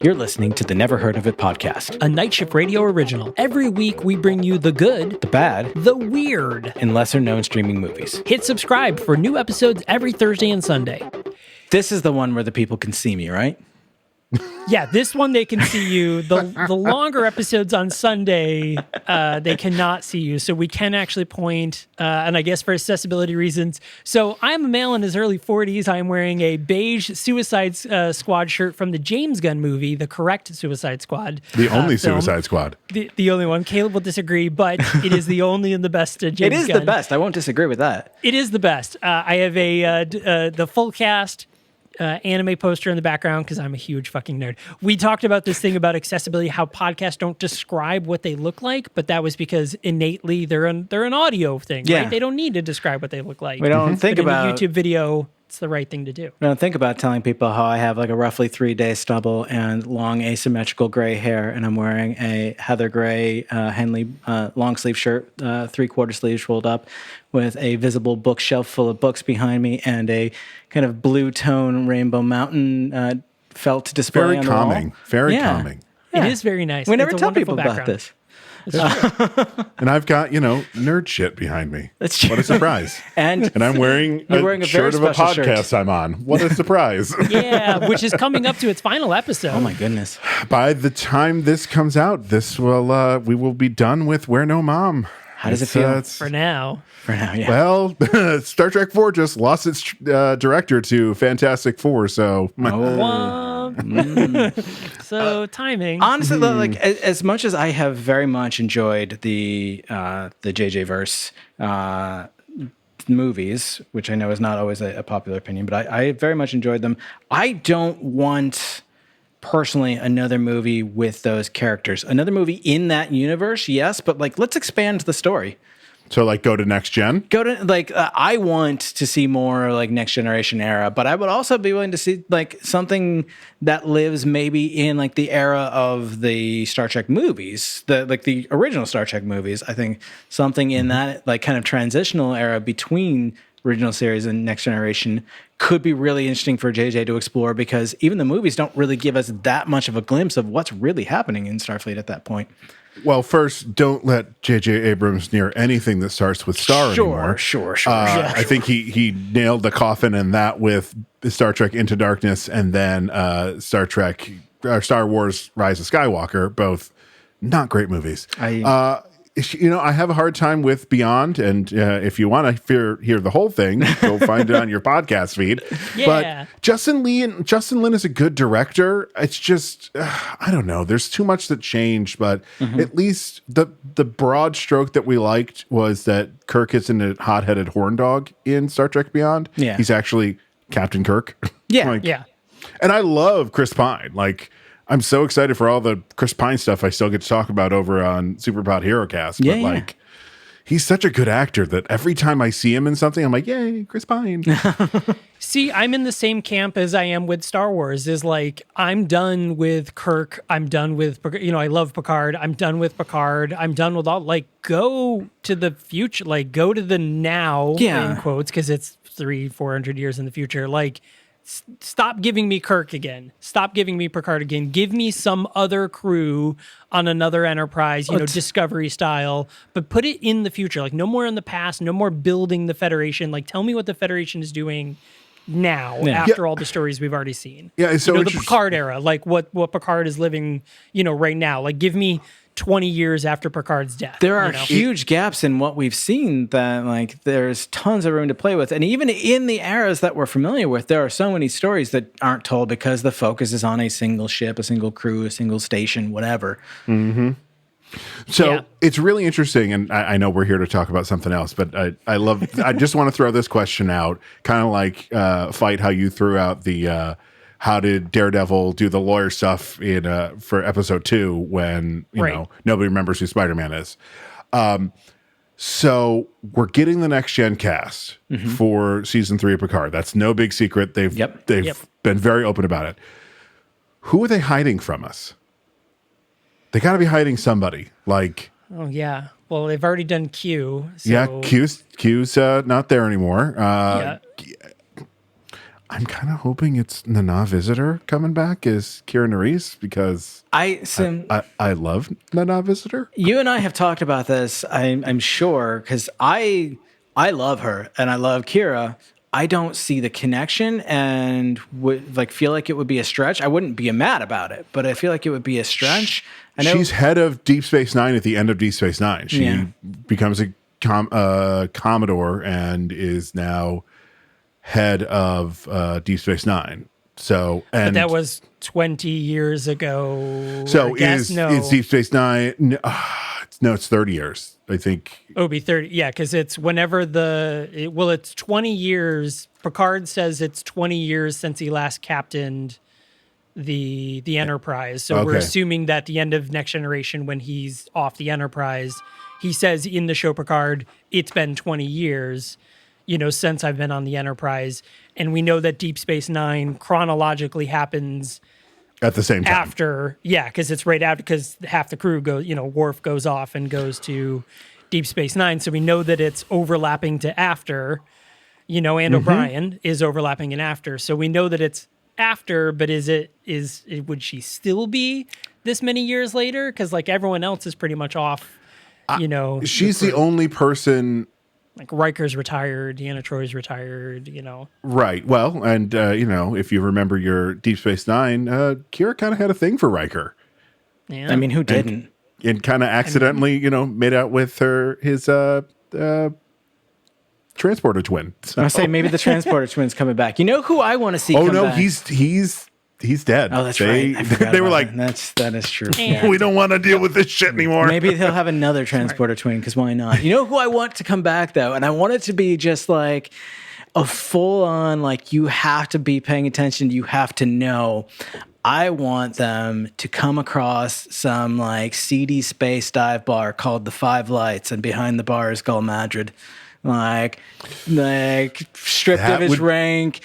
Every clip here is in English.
You're listening to the Never Heard of It podcast, a Night Shift Radio original. Every week we bring you the good, the bad, the weird, and lesser known streaming movies. Hit subscribe for new episodes every Thursday and Sunday. This is the one where the people can see me, right? Yeah, this one they can see you. The longer episodes on Sunday, they cannot see you. So we can actually point, and I guess for accessibility reasons. So I'm a male in his early 40s. I'm wearing a beige Suicide Squad shirt from the James Gunn movie, the correct Suicide Squad. The only film. Suicide Squad. The only one. Caleb will disagree, but it is the only and the best James Gunn. It is the best. I won't disagree with that. It is the best. I have the full cast anime poster in the background because I'm a huge fucking nerd. We talked about this thing about accessibility, how podcasts don't describe what they look like, but that was because innately they're an audio thing, right? They don't need to describe what they look like. We don't think about in a YouTube video. It's the right thing to do. I don't think about telling people how I have like a roughly 3-day stubble and long asymmetrical gray hair, and I'm wearing a heather gray Henley long sleeve shirt, 3/4 sleeves rolled up, with a visible bookshelf full of books behind me and a kind of blue tone Rainbow Mountain felt display Very on the calming. wall. Very calming. It is very nice. We never It's a tell people wonderful about this. And I've got, nerd shit behind me. That's true. What a surprise. And I'm wearing a shirt of very a special podcast shirt. I'm on. What a surprise. Yeah, which is coming up to its final episode. Oh my goodness. By the time this comes out, we will be done with Where No Mom. How does it feel? For now. For now, yeah. Well, Star Trek 4 just lost its director to Fantastic Four, so... So timing. Honestly, though, like as much as I have very much enjoyed the JJ verse movies, which I know is not always a popular opinion, but I very much enjoyed them. I don't want personally another movie with those characters. Another movie in that universe, yes, but like let's expand the story. So, like, go to next gen? Go to, I want to see more, like, next generation era, but I would also be willing to see, like, something that lives maybe in, like, the era of the Star Trek movies, the original Star Trek movies. I think something in that, like, kind of transitional era between original series and next generation could be really interesting for JJ to explore, because even the movies don't really give us that much of a glimpse of what's really happening in Starfleet at that point. Well, first, don't let J.J. Abrams near anything that starts with Star anymore. Sure. I think he nailed the coffin in that with Star Trek Into Darkness and then Star Wars Rise of Skywalker, both not great movies. I have a hard time with Beyond, and if you want to hear the whole thing, go find it on your podcast feed. Yeah. But Justin Lin is a good director. It's just I don't know. There's too much that changed, but at least the broad stroke that we liked was that Kirk isn't a hot-headed horn dog in Star Trek Beyond. Yeah. He's actually Captain Kirk. Yeah. Yeah. And I love Chris Pine. Like, I'm so excited for all the Chris Pine stuff I still get to talk about over on Superpod HeroCast. But like, he's such a good actor that every time I see him in something, I'm like, yay, Chris Pine. See, I'm in the same camp as I am with Star Wars. Is like, I'm done with Kirk. I'm done with, I love Picard. I'm done with Picard. I'm done with all, like, go to the future, like, go to the now, in quotes, because it's 300-400 years in the future. Like, stop giving me Kirk again. Stop giving me Picard again. Give me some other crew on another Enterprise, Discovery style, but put it in the future. Like, no more in the past, no more building the Federation. Like, tell me what the Federation is doing now after all the stories we've already seen. Yeah, it's so the Picard era, like what Picard is living, right now. Like, give me 20 years after Picard's death. There are huge gaps in what we've seen that, like, there's tons of room to play with. And even in the eras that we're familiar with, there are so many stories that aren't told because the focus is on a single ship, a single crew, a single station, whatever. Mm-hmm. So it's really interesting, and I know we're here to talk about something else, but I just want to throw this question out, kind of like Fight, how you threw out the how did Daredevil do the lawyer stuff in for episode 2 when nobody remembers who Spider-Man is. So we're getting the next gen cast for season 3 of Picard. That's no big secret. They've been very open about it. Who are they hiding from us? They got to be hiding somebody. Like, oh yeah. Well, they've already done Q. So. Yeah, Q's not there anymore. I'm kind of hoping it's Nana Visitor coming back as Kira Nerys because I love Nana Visitor. You and I have talked about this, I'm sure, because I love her and I love Kira. I don't see the connection and would feel like it would be a stretch. I wouldn't be mad about it, but I feel like it would be a stretch. I know she's head of Deep Space Nine at the end of Deep Space Nine. She becomes a Commodore and is now head of Deep Space Nine. So, and but that was 20 years ago. So is Deep Space Nine? No, it's 30 years. I think it would be 30. Yeah, because it's whenever it's 20 years. Picard says it's 20 years since he last captained the Enterprise. So we're assuming that the end of Next Generation, when he's off the Enterprise, he says in the show Picard, it's been 20 years, since I've been on the Enterprise. And we know that Deep Space Nine chronologically happens at the same time. After, because it's right after, because half the crew goes, Worf goes off and goes to Deep Space Nine. So we know that it's overlapping to after, and O'Brien is overlapping in after. So we know that it's after, but would she still be this many years later? Because everyone else is pretty much off, She's the only person. Like Riker's retired, Deanna Troy's retired, Right. Well, and, if you remember your Deep Space Nine, Kira kind of had a thing for Riker. Yeah. I mean, who didn't? And kind of accidentally, made out with his transporter twin. So. I say maybe the transporter twin's coming back. You know who I want to see come back? He's dead. Oh, that's right. They were like, that is true. We don't want to deal with this shit anymore. Maybe he'll have another transporter twin, because why not? You know who I want to come back, though? And I want it to be just like a full-on, you have to be paying attention, you have to know. I want them to come across some seedy space dive bar called the Five Lights, and behind the bar is Gul Madrid. Stripped of his rank,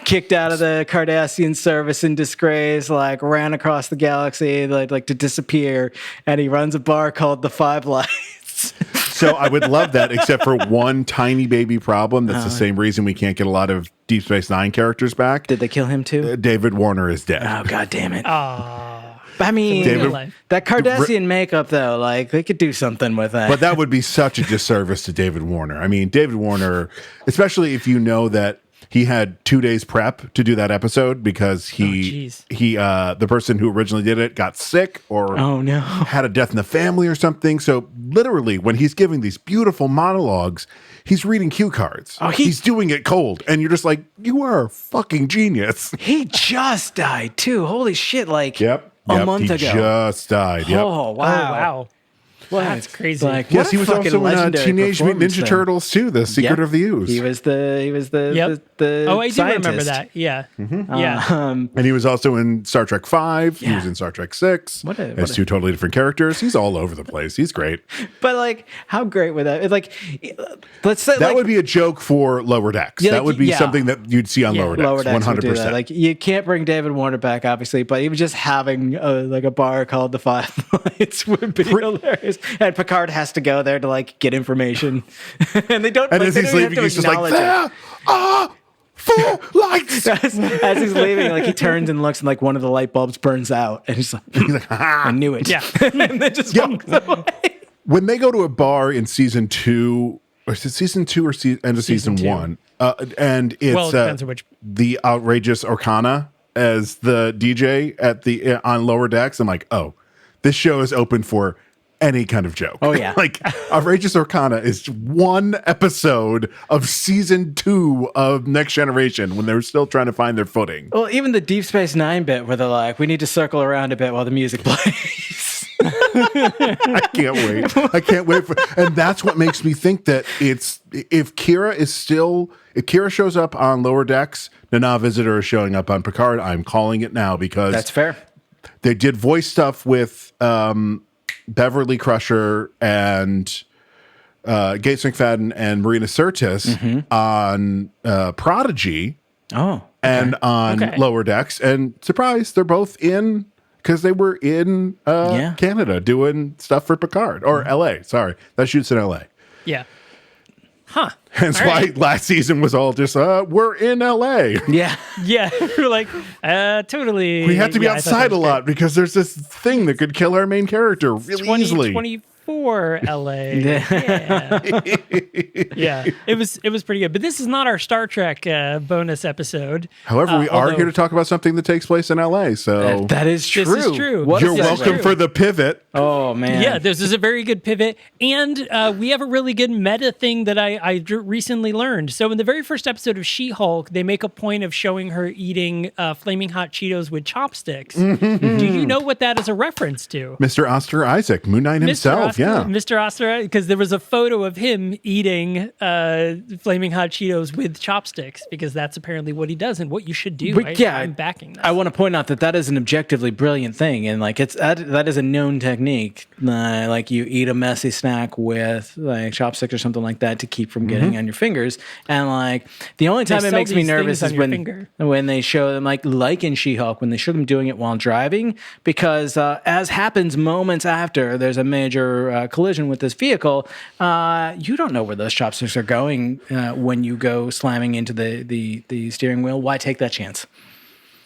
kicked out of the Cardassian service in disgrace, ran across the galaxy, to disappear, and he runs a bar called the Five Lights. So I would love that, except for one tiny baby problem. That's the same reason we can't get a lot of Deep Space Nine characters back. Did they kill him too? David Warner is dead. Oh, God damn it. Oh. I mean, that Cardassian makeup, though, they could do something with that. But that would be such a disservice to David Warner. I mean, David Warner, especially if you know that he had 2 days prep to do that episode because the person who originally did it got sick or had a death in the family or something. So literally, when he's giving these beautiful monologues, he's reading cue cards. Oh, he's doing it cold, and you're just like, you are a fucking genius. He just died too. Holy shit! A month ago, just died. Yep. Oh wow! Well, that's crazy. Yes, he was also in Teenage Mutant Ninja Turtles too. The Secret of the Ooze. He was the Oh, I do scientist. remember that. Yeah, and he was also in Star Trek V. He was in Star Trek VI. As two totally different characters. He's all over the place. He's great. But how great would that? Let's say that would be a joke for Lower Decks. That would be something that you'd see on Lower Decks. 100%. You can't bring David Warner back, obviously, but even just having a bar called the Five Lights would be hilarious. And Picard has to go there to get information, and they don't. And as he's leaving, he's just like, "There are 4 lights." As he's leaving, he turns and looks, and one of the light bulbs burns out, and he's like, "I knew it." Yeah, and then just walks away. When they go to a bar in season 2, or is it season 2 or end of season 1? And it's it depends on which. The outrageous Orkana as the DJ at on Lower Decks. I'm like, oh, this show is open for any kind of joke. Oh yeah. Outrageous Orkana is one episode of season 2 of Next Generation when they were still trying to find their footing. Well, even the Deep Space Nine bit where they're like, we need to circle around a bit while the music plays. I can't wait and that's what makes me think that if Kira shows up on Lower Decks, Nana Visitor is showing up on Picard. I'm calling it now because that's fair. They did voice stuff with Beverly Crusher and Gates McFadden and Marina Sirtis on Prodigy. Oh. Okay. And on Lower Decks. And surprise, they're both in, because they were in Canada doing stuff for Picard. Or LA, sorry. That shoots in LA. Yeah. Huh. Hence All why right. last season was all just, we're in LA. Yeah. Yeah, we're like, totally. We have to be yeah, I thought that outside a was lot because there's this thing that could kill our main character really easily. 2024 LA. Yeah. Yeah. It was pretty good. But this is not our Star Trek bonus episode. However, we are here to talk about something that takes place in LA. So That is true. This is true. What you're a segue. welcome for the pivot. Oh, man. Yeah, this is a very good pivot. And we have a really good meta thing that I recently learned. So in the very first episode of She-Hulk, they make a point of showing her eating flaming hot Cheetos with chopsticks. Do you know what that is a reference to? Mr. Oscar Isaac, Moon Knight himself. Mr. Oster, because there was a photo of him eating flaming hot Cheetos with chopsticks, because that's apparently what he does and what you should do. But yeah, I'm backing that. I want to point out that is an objectively brilliant thing, and like that is a known technique. Like you eat a messy snack with like chopsticks or something like that to keep from getting on your fingers. And like the only time it makes me nervous is when they show them like in She-Hulk, when they show them doing it while driving, because as happens moments after there's a major collision with this vehicle, you don't know where those chopsticks are going when you go slamming into the steering wheel. Why take that chance?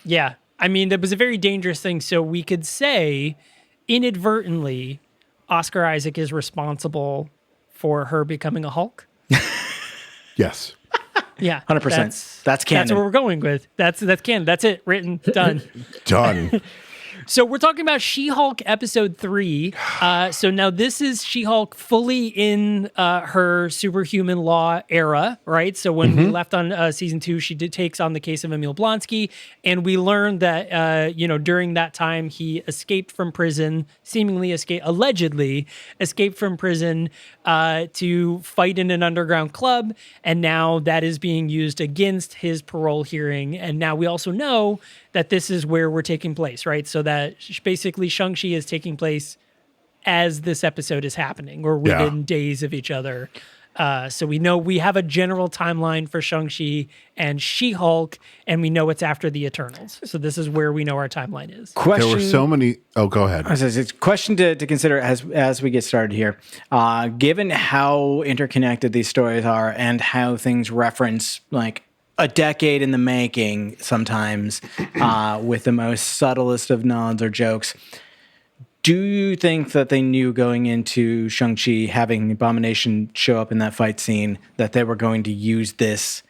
Yeah. I mean, that was a very dangerous thing. So we could say inadvertently, Oscar Isaac is responsible for her becoming a Hulk. Yes. Yeah. 100%. That's canon. That's what we're going with. That's canon. That's it. Written. Done. Done. So we're talking about She-Hulk episode 3. So now this is She-Hulk fully in her superhuman law era, right? So when we left on season 2, she takes on the case of Emil Blonsky, and we learned that during that time he escaped from prison, allegedly escaped from prison to fight in an underground club, and now that is being used against his parole hearing. And now we also know that this is where we're taking place, right? So that basically Shang-Chi is taking place as this episode is happening, or within days of each other. So we know we have a general timeline for Shang-Chi and She-Hulk, and we know it's after the Eternals. So this is where we know our timeline is. There were so many. Oh, go ahead. It's a question to consider as we get started here. Given how interconnected these stories are and how things reference like a decade in the making sometimes with the most subtlest of nods or jokes, do you think that they knew going into Shang-Chi having Abomination show up in that fight scene that they were going to use this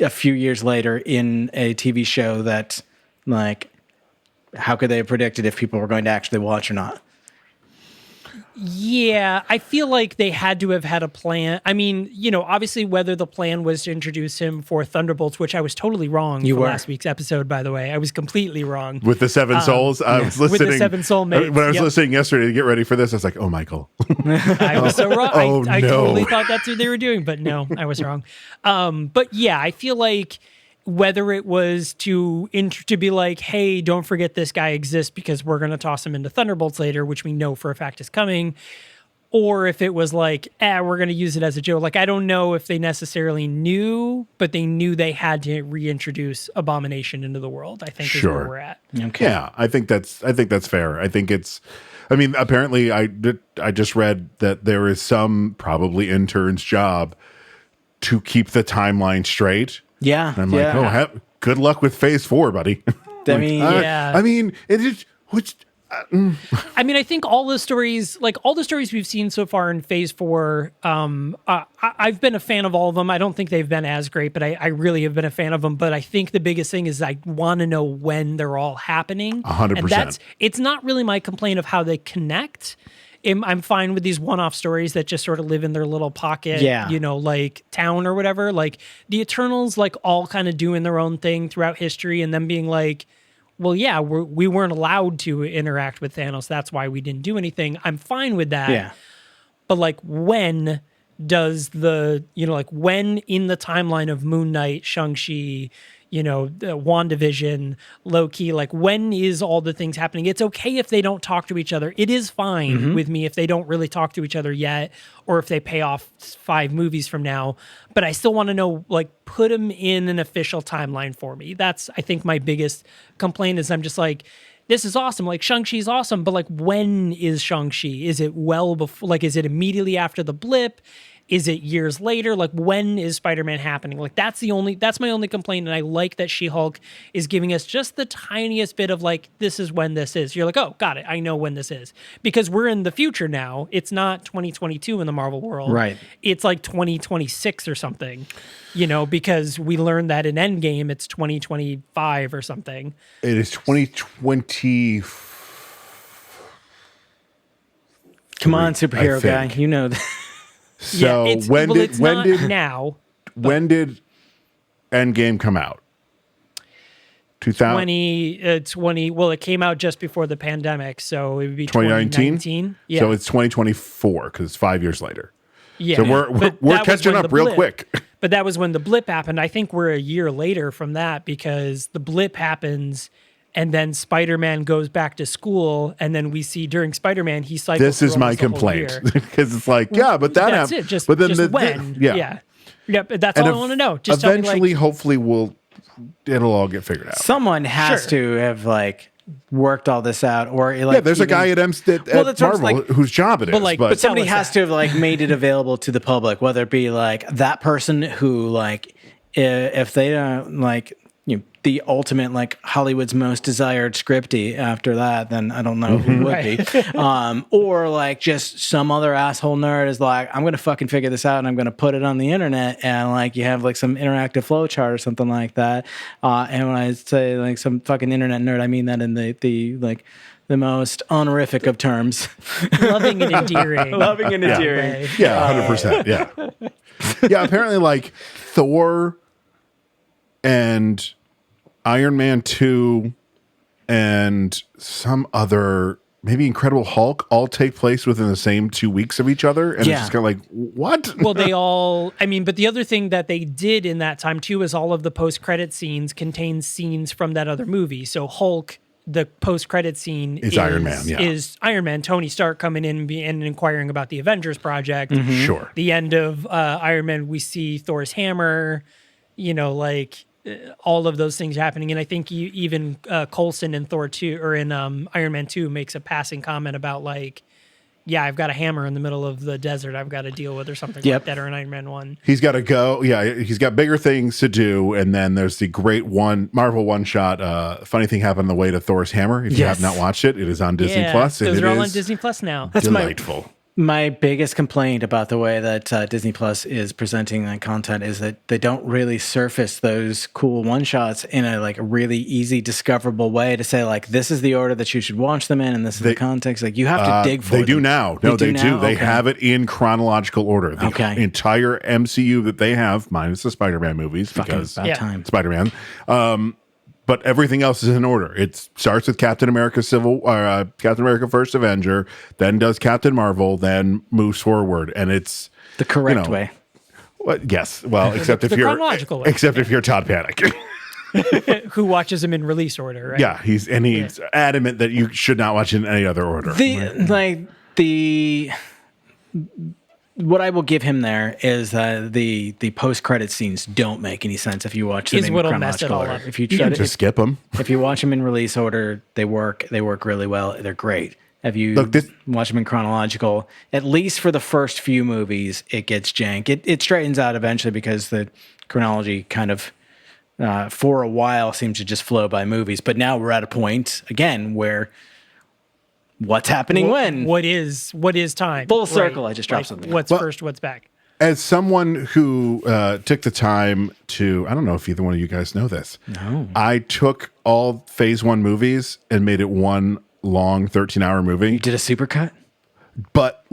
a few years later in a TV show that, like, how could they have predicted if people were going to actually watch or not? Yeah, I feel like they had to have had a plan. I mean, obviously whether the plan was to introduce him for Thunderbolts, which I was totally wrong last week's episode, by the way. I was completely wrong. With the Seven Souls, I was listening. With the Seven Soulmates. When I was listening yesterday to get ready for this, I was like, oh, Michael. I was so wrong. I no. totally thought that's what they were doing, but no, I was wrong. But yeah, I feel like whether it was to be like, hey, don't forget this guy exists because we're going to toss him into Thunderbolts later, which we know for a fact is coming, or if it was like, we're going to use it as a joke. Like, I don't know if they necessarily knew, but they knew they had to reintroduce Abomination into the world, I think is where we're at. Okay. Yeah, I think that's fair. Apparently I just read that there is some probably intern's job to keep the timeline straight. Yeah. And I'm like, good luck with phase 4, buddy. I think all the stories we've seen so far in phase 4, I've been a fan of all of them. I don't think they've been as great, but I really have been a fan of them. But I think the biggest thing is I want to know when they're all happening. 100%. And it's not really my complaint of how they connect. I'm fine with these one-off stories that just sort of live in their little pocket, like town or whatever. Like the Eternals, like all kind of doing their own thing throughout history, and then being like, well, yeah, we weren't allowed to interact with Thanos. That's why we didn't do anything. I'm fine with that. Yeah. But like, when does when in the timeline of Moon Knight, Shang-Chi, WandaVision, Loki, like when is all the things happening? It's okay if they don't talk to each other. It is fine with me if they don't really talk to each other yet, or if they pay off 5 movies from now. But I still want to know, like, put them in an official timeline for me. That's, I think, my biggest complaint is I'm just like, this is awesome. Like, Shang-Chi's awesome, but like, when is Shang-Chi? Is it well before, like, is it immediately after the blip? Is it years later? Like, when is Spider-Man happening? Like, that's my only complaint. And I like that She-Hulk is giving us just the tiniest bit of like, this is when this is. You're like, oh, got it. I know when this is. Because we're in the future now. It's not 2022 in the Marvel world. Right. It's like 2026 or something, because we learned that in Endgame, it's 2025 or something. It is 2020. Come on, superhero guy. You know that. So it's when did Endgame come out? 2020. Well, it came out just before the pandemic, so it would be 2019. Yeah. So it's 2024 because it's 5 years later. Yeah. So we're catching up real quick. But that was when the blip happened. I think we're a year later from that because the blip happens. And then Spider-Man goes back to school, and then we see during Spider-Man he cycles. This is my complaint because it's like, but that happened. Just, but then just when, yeah. But that's all I want to know. Just eventually, hopefully, it'll all get figured out. Someone has to have worked all this out, or there's a guy at Marvel whose job it is. But somebody has to have made it available to the public, whether it be that person who if they don't the ultimate Hollywood's most desired scripty after that, then I don't know who would be. Or just some other asshole nerd is I'm gonna fucking figure this out and I'm gonna put it on the internet, and you have some interactive flowchart or something like that. And when I say some fucking internet nerd, I mean that in the most honorific of terms. Loving and endearing. Loving and endearing. Yeah, 100%. Yeah. Yeah, apparently Thor and Iron Man 2 and some other, maybe Incredible Hulk, all take place within the same 2 weeks of each other. And it's just kind of what? Well, but the other thing that they did in that time too is all of the post-credit scenes contain scenes from that other movie. So Hulk, the post-credit scene is Iron Man. Yeah. Is Iron Man, Tony Stark coming in and inquiring about the Avengers project. Mm-hmm. Sure. The end of Iron Man, we see Thor's hammer, all of those things happening. And I think even Coulson in Thor 2 or in Iron Man 2 makes a passing comment about I've got a hammer in the middle of the desert I've got to deal with or something like that, or in Iron Man 1. He's got to go. Yeah, he's got bigger things to do. And then there's the great Marvel one-shot funny thing happened on the way to Thor's hammer. If you have not watched it, it is on Disney Plus. Those are all on Disney Plus now. That's delightful. My biggest complaint about the way that Disney Plus is presenting that content is that they don't really surface those cool one-shots in a really easy discoverable way to say this is the order that you should watch them in, and this is the context. You have to dig for them. They do now. No, they do. They have it in chronological order. The entire MCU that they have, minus the Spider-Man movies, because time. Spider-Man. But everything else is in order. It starts with Captain America First Avenger, then does Captain Marvel, then moves forward, and it's the correct way. Well, yes, well, except if you're Todd Panic, who watches them in release order, right? Yeah, he's adamant that you should not watch in any other order. What I will give him there is the post-credit scenes don't make any sense if you watch them in chronological order. If you try to skip them, if you watch them in release order, they work really well. They're great. If you watch them in chronological, at least for the first few movies, it gets jank. It straightens out eventually because the chronology kind of for a while seems to just flow by movies. But now we're at a point again where what's happening when? What is time? Full circle. Right. I just dropped something. What's first? What's back? As someone who took the time to, I don't know if either one of you guys know this. No. I took all Phase 1 movies and made it one long 13-hour movie. You did a supercut? But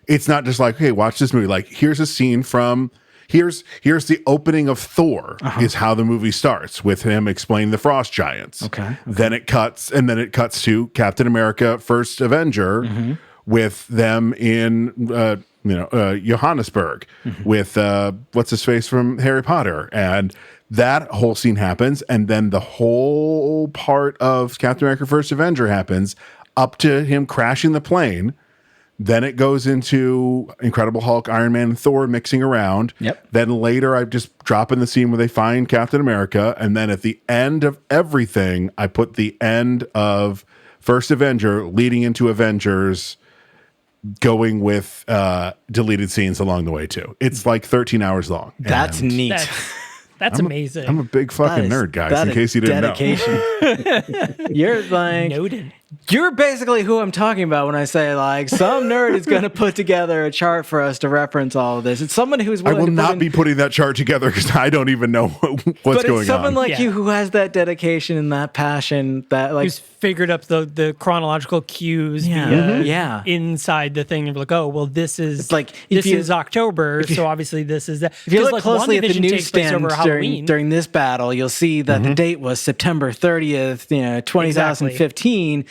it's not just hey, watch this movie. Here's a scene from... Here's the opening of Thor is how the movie starts with him explaining the frost giants. Okay. Then it cuts to Captain America First Avenger with them in Johannesburg with what's his face from Harry Potter, and that whole scene happens, and then the whole part of Captain America First Avenger happens up to him crashing the plane. Then it goes into Incredible Hulk, Iron Man, and Thor mixing around. Yep. Then later I just drop in the scene where they find Captain America. And then at the end of everything, I put the end of First Avenger leading into Avengers going with deleted scenes along the way too. It's like 13 hours long. That's And neat. That's amazing. I'm a big fucking nerd, guys, in case you didn't know. You're like, Noted. you're basically who I'm talking about when I say like some nerd is going to put together a chart for us to reference all of this. It's someone who's I willing will to not be putting that chart together because I don't even know what's but going it's someone on. like Yeah. you who has that dedication and that passion that like Who's figured up the chronological cues Yeah. via Mhm. Yeah. inside the thing and be like, oh, well, this is It's like, if this you- is October, so obviously this is that. if you look like, closely at the WandaVision takes place newsstand over Halloween. during this battle, you'll see that the date was September 30th, 2015,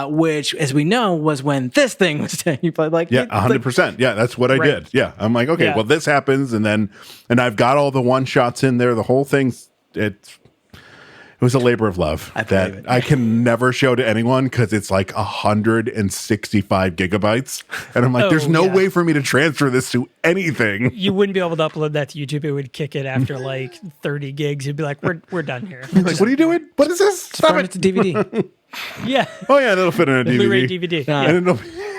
which, as we know, was when this thing was taking place. Like, Yeah, 100%. Yeah, that's what I Right. did. Yeah, I'm like, okay, Yeah. well, this happens, and I've got all the one shots in there. The whole thing's it was a labor of love I that believe it. I can never show to anyone because it's like 165 gigabytes, and I'm like, there's no yeah. way for me to transfer this to anything. You wouldn't be able to upload that to YouTube. It would kick it after like 30 gigs. You'd be like, we're done here. Like, what are you doing? What is this? Stop Burn it! it to DVD. Yeah. Oh yeah, that'll fit in a DVD. Blu-ray DVD. Yeah. Yeah. And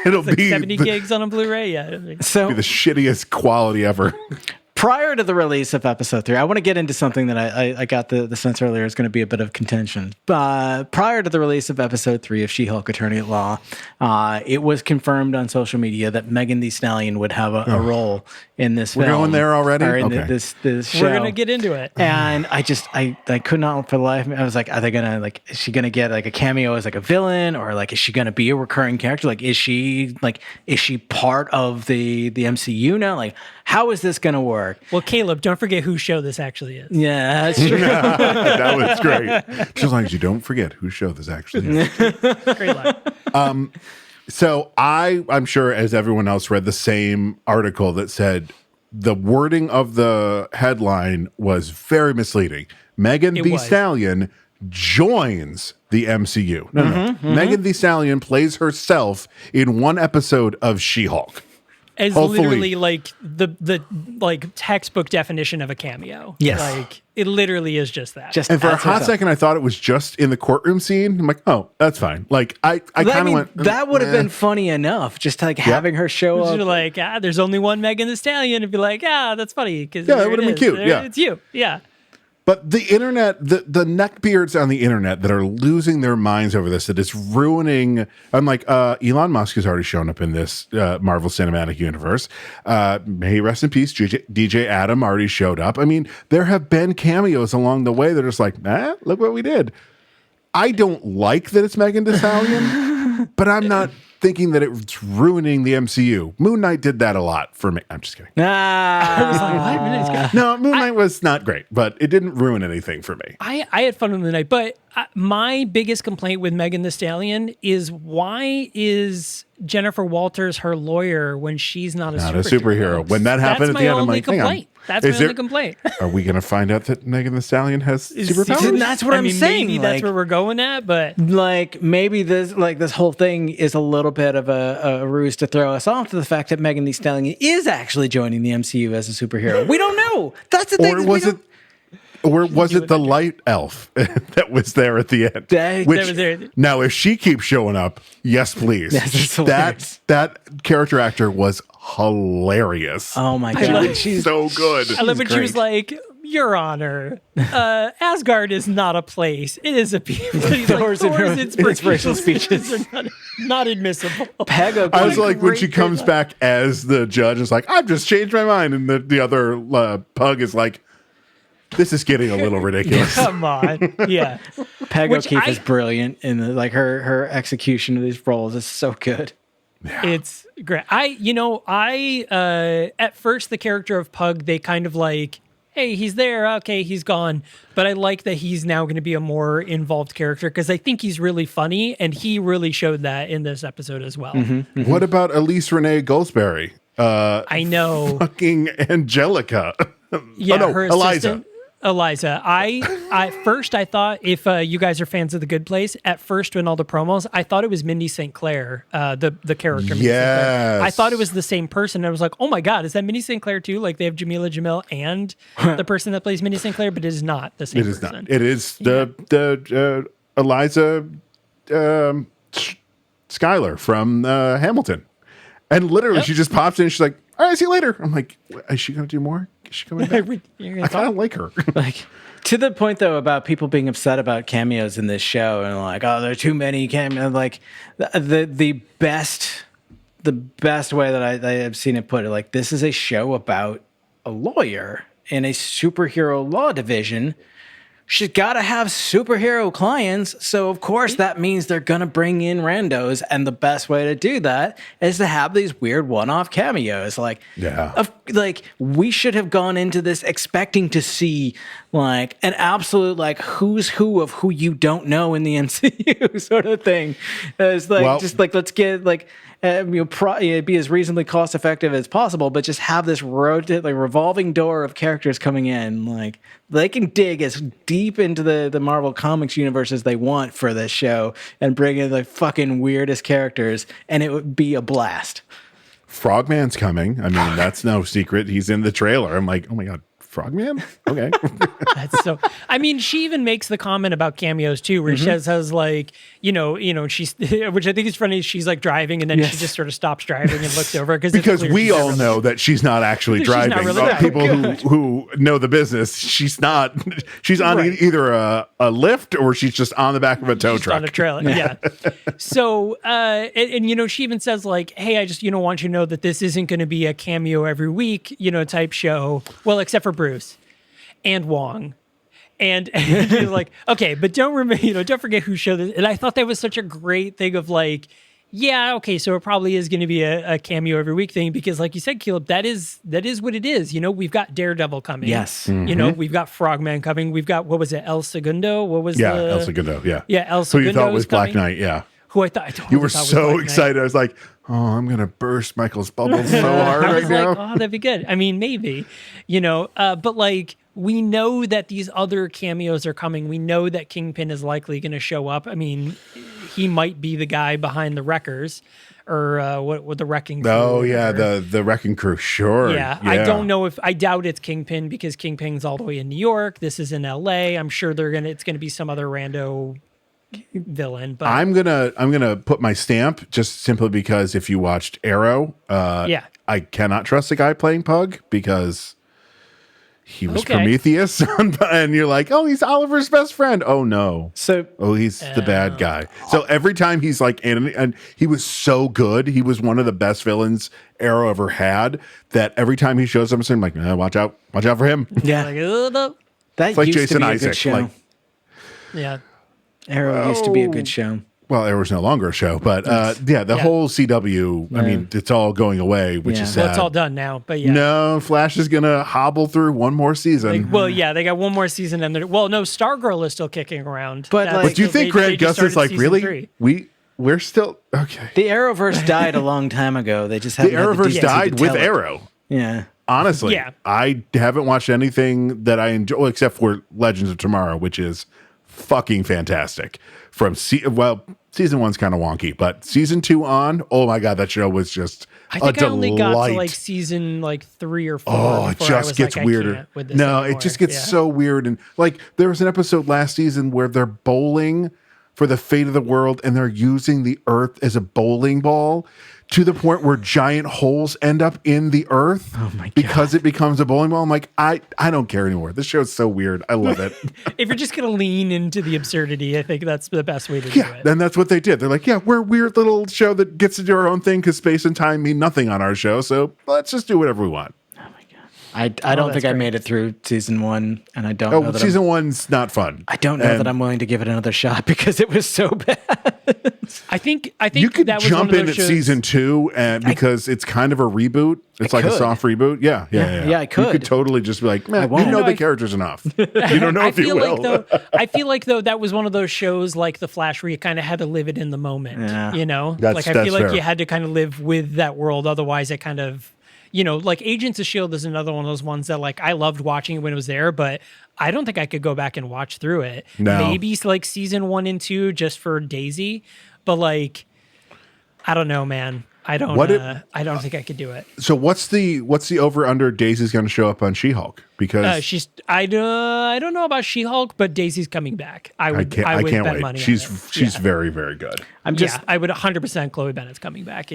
it'll Like be 70 the, gigs on a Blu-ray. Yeah. So be the shittiest quality ever. prior to the release of episode 3, I want to get into something that I got the sense earlier is going to be a bit of contention. Prior to the release of episode 3 of She-Hulk Attorney at Law, it was confirmed on social media that Megan Thee Stallion would have a role in this We're film. going there already? Or in Okay. this show. We're going to get into it. And I could not for the life of me. I was like, are they gonna like? Is she gonna get like a cameo as like a villain, or like is she gonna be a recurring character? Like, is she part of the MCU now? Like, how is this gonna work? Well, Caleb, don't forget whose show this actually is. Yeah, that's true. That was great. Just as long as you don't forget whose show this actually is. Great line. So I'm sure, as everyone else, read the same article that said the wording of the headline was very misleading. Megan It Thee was. Stallion joins the MCU. No. Megan Thee Stallion plays herself in one episode of She-Hulk. As Hopefully. literally like the like textbook definition of a cameo. Yes. Like it literally is just that. Just And for a as hot herself. second, I thought it was just in the courtroom scene. I'm like, oh, that's fine. Like, I kind of went, that would have eh. been funny enough. Just like having her show You're up. like, there's only one Megan Thee Stallion, and be like, that's funny because Yeah, that would've been cute, yeah. it's you, yeah. But the internet, the neckbeards on the internet that are losing their minds over this, that it's ruining. I'm like, Elon Musk has already shown up in this Marvel Cinematic Universe. May he rest in peace. DJ Adam already showed up. I mean, there have been cameos along the way that are just like, look what we did. I don't like that it's Megan Thee Stallion, but I'm not thinking that it's ruining the MCU. Moon Knight did that a lot for me. I'm just kidding. I was like, what? Minutes ago. No, Moon Knight was not great, but it didn't ruin anything for me. I had fun with the night, but my biggest complaint with Megan Thee Stallion is why is Jennifer Walters her lawyer when she's not a Not superhero? a superhero. When that happened at the end, I'm like, hang on. complaint. That's my only complaint. Are we going to find out that Megan Thee Stallion has superpowers? That's what I'm saying, Maybe that's like- where we're going at, but Like maybe this whole thing is a little bit of a ruse to throw us off to the fact that Megan Thee Stallion is actually joining the MCU as a superhero. We don't know. That's the thing. Or was it the light elf that was there at the end? That was there. Now, if she keeps showing up, yes, please. Yes, it's hilarious. that character actor was hilarious. Oh my love- god, she's So good. I love when she was great. like, Your Honor, Asgard is not a place. It is a people. He's like, Thor's inspirational speeches. are not admissible. Pego. I was What a like, when great she comes great back as the judge, it's like, I've just changed my mind. And the other pug is like, this is getting a little ridiculous. Come on. Yeah. Peg Which O'Keefe I- is brilliant in her execution of these roles is so good. It's great. I at first the character of Pug, they kind of like, hey, he's there. Okay, he's gone. But I like that he's now going to be a more involved character because I think he's really funny, and he really showed that in this episode as well. What about Elise Renee Goldsberry? I know. Fucking Angelica. Yeah, Oh, no, her Eliza. assistant. Eliza. I first I thought if you guys are fans of The Good Place, at first when all the promos, I thought it was Mindy St. Clair, the character. Mindy St. Clair. I Yes. thought it was the same person. I was like, oh my god, is that Mindy St. Clair too? Like they have Jamila Jamil and the person that plays Mindy St. Clair, but it is not the same. It is person. not. It is the Eliza Schuyler from Hamilton. And literally, she just pops in. She's like, "All right, see you later." I'm like, "Is she going to do more? Is she coming back?" I kind of like her. Like, to the point though about people being upset about cameos in this show and like, oh, there are too many cameos. Like the best way that I have seen it put, like, this is a show about a lawyer in a superhero law division. She's got to have superhero clients, so of course that means they're gonna bring in randos, and the best way to do that is to have these weird one-off cameos. Like, we should have gone into this expecting to see like an absolute like who's who of who you don't know in the MCU sort of thing. It's like let's get like. Be as reasonably cost effective as possible, but just have this revolving door of characters coming in. Like, they can dig as deep into the Marvel Comics universe as they want for this show and bring in the fucking weirdest characters, and it would be a blast. Frogman's coming. I mean, that's no secret. He's in the trailer. I'm like, oh my God, Frogman? Okay. That's so. I mean, she even makes the comment about cameos too, where she says like, she's, which I think is funny. She's like driving, and then she just sort of stops driving and looks over because we all know that she's not actually driving. Not really driving. People who know the business, she's not. She's on either a lift or she's just on the back of a tow truck on a trailer. Yeah. So, and she even says like, hey, I just want you to know that this isn't going to be a cameo every week, type show. Well, except for Bruce and Wong. And you're like, okay, but don't forget who showed this. And I thought that was such a great thing of like, yeah, okay, so it probably is going to be a cameo every week thing because, like you said, Caleb, that is what it is. We've got Daredevil coming. Yes. We've got Frogman coming. We've got, what was it, El Segundo? What was El Segundo, yeah. Yeah, El Segundo. Who you thought was Black Knight, yeah. Who I thought you were so excited. I was like, oh, I'm going to burst Michael's bubbles so hard right now. Like, oh, that'd be good. I mean, maybe, but like, we know that these other cameos are coming. We know that Kingpin is likely going to show up. I mean, he might be the guy behind the Wreckers or what the Wrecking Crew. Oh, yeah, the Wrecking Crew, sure. Yeah, I don't know I doubt it's Kingpin because Kingpin's all the way in New York. This is in LA. I'm sure it's going to be some other rando villain, but I'm gonna put my stamp just simply because if you watched Arrow, I cannot trust the guy playing Pug because he was Prometheus, and you're like, oh, he's Oliver's best friend. Oh no, he's the bad guy. So every time he's like, and he was so good, he was one of the best villains Arrow ever had. That every time he shows up, I'm like, watch out for him. Yeah, it's like Jason Isaac. Like, yeah. Arrow used to be a good show. Well, Arrow's no longer a show, but the whole CW, I mean, it's all going away, which is sad. Well, it's all done now, but yeah. No, Flash is going to hobble through one more season. They got one more season. And no, Stargirl is still kicking around. But do you think Grant Gustin's like, really? We're still, okay. The Arrowverse died a long time ago. They just haven't The Arrowverse died with Arrow. Yeah. Honestly, I haven't watched anything that I enjoy, except for Legends of Tomorrow, which is fucking fantastic. Season 1's kind of wonky, but season 2 on, oh my God, that show was just I think a delight. I only got to like season 3 or 4. Oh, it just gets weirder. It just gets so weird. And like there was an episode last season where they're bowling for the fate of the world and they're using the earth as a bowling ball to the point where giant holes end up in the earth because it becomes a bowling ball. I'm like, I don't care anymore. This show's so weird. I love it. If you're just going to lean into the absurdity, I think that's the best way to do it. And that's what they did. They're like, we're a weird little show that gets to do our own thing because space and time mean nothing on our show. So let's just do whatever we want. I don't think I made it through season 1, and I don't know that season 1's not fun. I don't know that I'm willing to give it another shot because it was so bad. I think you could that was jump one of in at shows. season 2 and because it's kind of a reboot. It's like a soft reboot. Yeah, I could. You could totally just be like, man, you know the characters enough. You don't know if you will. I feel like though that was one of those shows like The Flash where you kind of had to live it in the moment. Yeah. I feel like you had to kind of live with that world. Otherwise, it kind of. Like Agents of S.H.I.E.L.D. is another one of those ones that like I loved watching it when it was there, but I don't think I could go back and watch through it. No. Maybe like season 1 and 2 just for Daisy, but like, I don't know, man. I don't think I could do it. So what's the over under Daisy's going to show up on She-Hulk? Because I don't know about She-Hulk, but Daisy's coming back. I would can't bet wait. money She's on it. very, very good. I would 100% Chloe Bennett's coming back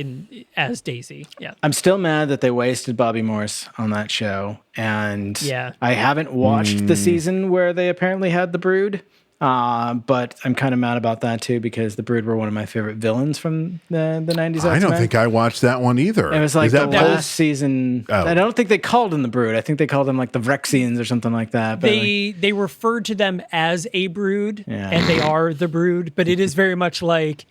as Daisy. Yeah. I'm still mad that they wasted Bobby Morse on that show, and Yeah. I haven't watched the season where they apparently had the Brood. But I'm kind of mad about that too, because the Brood were one of my favorite villains from the 90s. I don't think I watched that one either. It was like the last season. Oh. I don't think they called them the Brood. I think they called them like the Vrexians or something like that. But they referred to them as a Brood, and they are the Brood, but it is very much like,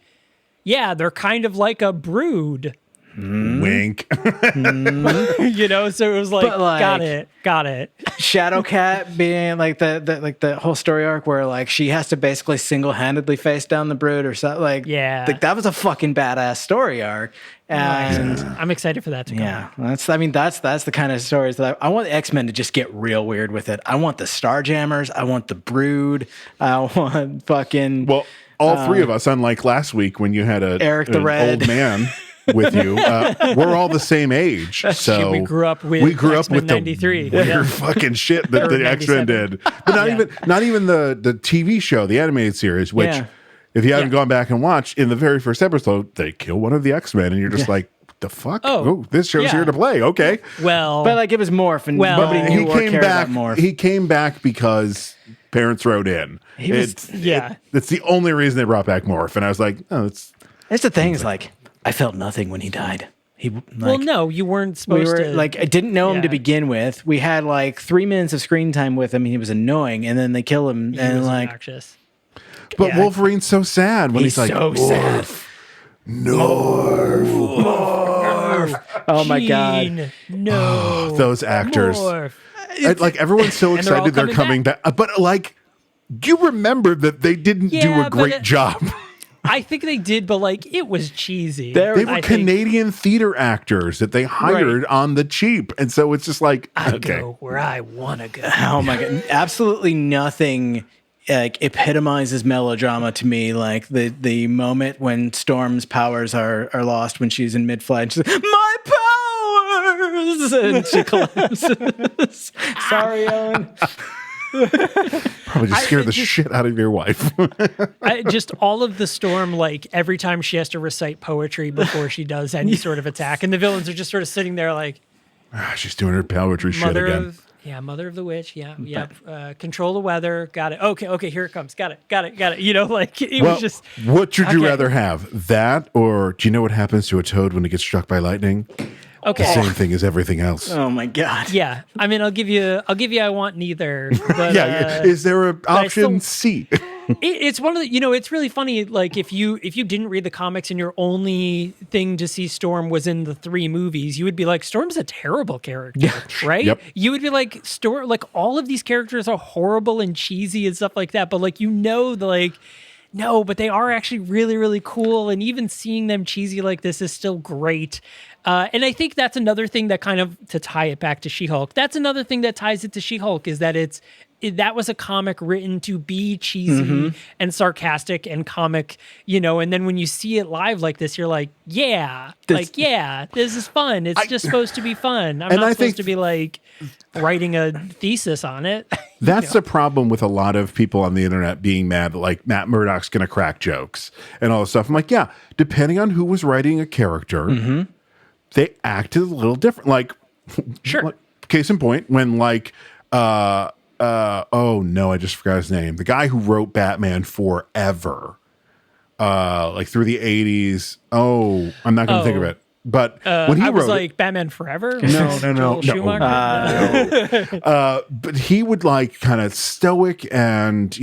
yeah, they're kind of like a Brood. Wink. You know, so it was like, got it. Shadowcat being like the whole story arc where like she has to basically single-handedly face down the Brood or something. Like that was a fucking badass story arc. And I'm excited for that to come. Yeah, that's the kind of stories that I want the X-Men to just get real weird with it. I want the Starjammers. I want the Brood. I want fucking all three of us, unlike last week when you had Eric the Red old man with you, we're all the same age. So we grew up with X-Men 93. The weird fucking shit that the X-Men did. But not even the TV show, the animated series, which if you haven't gone back and watched, in the very first episode, they kill one of the X-Men and you're just like, the fuck? Oh, this show's here to play. Okay. Well, but like it was Morph, and nobody knew or cared about Morph. He came back because parents wrote in. It's the only reason they brought back Morph, and I was like, oh, it's the thing is like I felt nothing when he died. No, you weren't supposed to. Like I didn't know him to begin with. We had like 3 minutes of screen time with him. He was annoying, and then they kill him, and like obnoxious. But Wolverine's so sad when he's like, so sad. Morph. Oh my god. No. Those actors. Like everyone's so excited they're coming back. But like, you remember that they didn't do a great job. I think they did, but like it was cheesy. They were Canadian theater actors that they hired on the cheap. And so it's just like, I go where I want to go. Oh my god. Absolutely nothing like epitomizes melodrama to me, like the moment when Storm's powers are lost when she's in mid-flight. She's like, my powers, and she collapses. Sorry, Owen. Probably just scare the shit out of your wife. Just all of the Storm, like every time she has to recite poetry before she does any sort of attack, and the villains are just sort of sitting there like, she's doing her poetry shit again. Mother of the Witch. Yeah. Control the weather. Got it. Okay. Here it comes. Got it. You know, like it was just. What would you rather have, that, or do you know what happens to a toad when it gets struck by lightning? Okay. The same thing as everything else. Oh my god. Yeah. I mean, I'll give you. I want neither. But, is there an option C? It's one of the, it's really funny. Like if you didn't read the comics and your only thing to see Storm was in the 3 movies, you would be like, Storm's a terrible character, right? Yep. You would be like, Storm, like all of these characters are horrible and cheesy and stuff like that. But like, no, but they are actually really, really cool. And even seeing them cheesy like this is still great. And I think that's another thing that kind of, to tie it back to She-Hulk, that's another thing that ties it to She-Hulk is that that was a comic written to be cheesy and sarcastic and comic, and then when you see it live like this, you're like, this is fun. It's just supposed to be fun. I'm not supposed to be like writing a thesis on it. That's the problem with a lot of people on the internet being mad that like Matt Murdock's going to crack jokes and all this stuff. I'm like, depending on who was writing a character, they acted a little different. Like, sure. Case in point, when like, oh no, I just forgot his name. The guy who wrote Batman forever, like through the 80s. Oh, I'm not going to think of it. But when he I was wrote like Batman Forever. No. But he would like kind of stoic and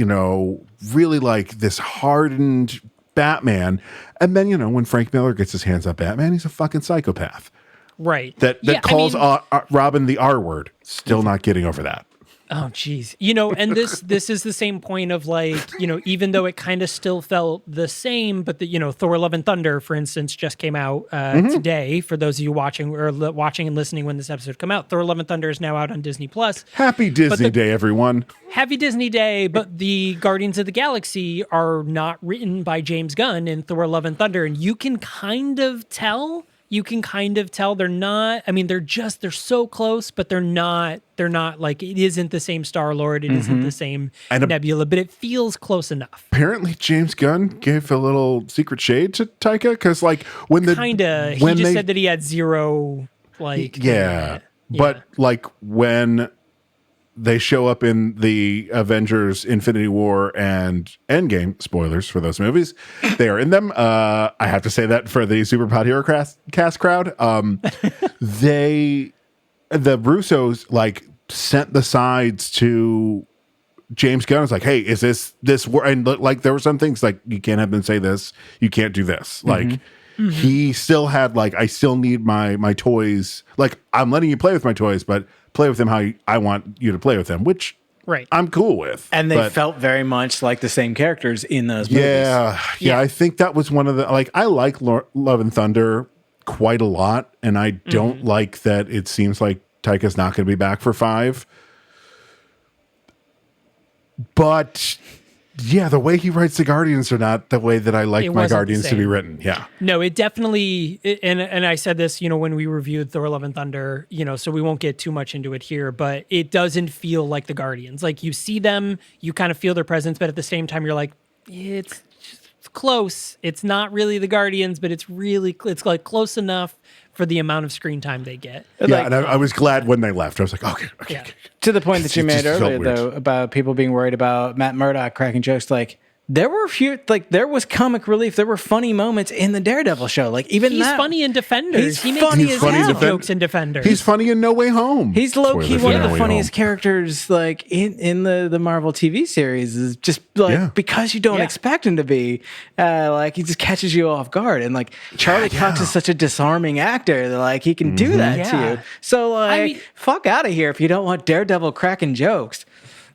really like this hardened Batman. And then when Frank Miller gets his hands on Batman, he's a fucking psychopath. Right. That calls Robin the R word. Still not getting over that. Oh, geez. And this is the same point of like, even though it kind of still felt the same, but Thor Love and Thunder, for instance, just came out today. For those of you watching and listening when this episode come out, Thor Love and Thunder is now out on Disney Plus. Happy Disney Day, everyone. Happy Disney Day, but the Guardians of the Galaxy are not written by James Gunn in Thor Love and Thunder, and you can kind of tell. you can kind of tell they're not. I mean, they're so close, but they're not. They're not like it isn't the same Star-Lord. It isn't the same Nebula, but it feels close enough. Apparently, James Gunn gave a little secret shade to Taika because, like, when the he just said that he had zero, like, but like when they show up in the Avengers Infinity War and Endgame, spoilers for those movies, they are in them. I have to say that for the Super Pod Hero cast crowd. The Russos, like, sent the sides to James Gunn. Was like, hey, is this and like there were some things like, you can't have them say this, you can't do this. Like, he still had, like, I still need my toys. Like, I'm letting you play with my toys, but play with them how I want you to play with them, which I'm cool with. And they felt very much like the same characters in those movies. Yeah. I think that was one of the, like, I like Love and Thunder quite a lot, and I don't like that it seems like Taika's not going to be back for 5. But yeah, the way he writes the Guardians are not the way that I like my Guardians to be written. Yeah. No, it definitely, and I said this, when we reviewed Thor: Love and Thunder, so we won't get too much into it here, but it doesn't feel like the Guardians. Like, you see them, you kind of feel their presence, but at the same time, you're like, it's close. It's not really the Guardians, but it's like close enough for the amount of screen time they get. Yeah, like, and I was glad when they left. I was like, okay. Yeah. To the point that you made earlier, though, about people being worried about Matt Murdock cracking jokes, like, there were a few, like, there was comic relief. There were funny moments in the Daredevil show. Like, even he's funny in Defenders. He makes jokes in Defenders. He's funny in No Way Home. He's low-key one of the funniest characters, like, in the Marvel TV series. Is just, like, because you don't expect him to be. Like, he just catches you off guard. And, like, Charlie Cox is such a disarming actor that, like, he can do that to you. So, like, fuck out of here if you don't want Daredevil cracking jokes.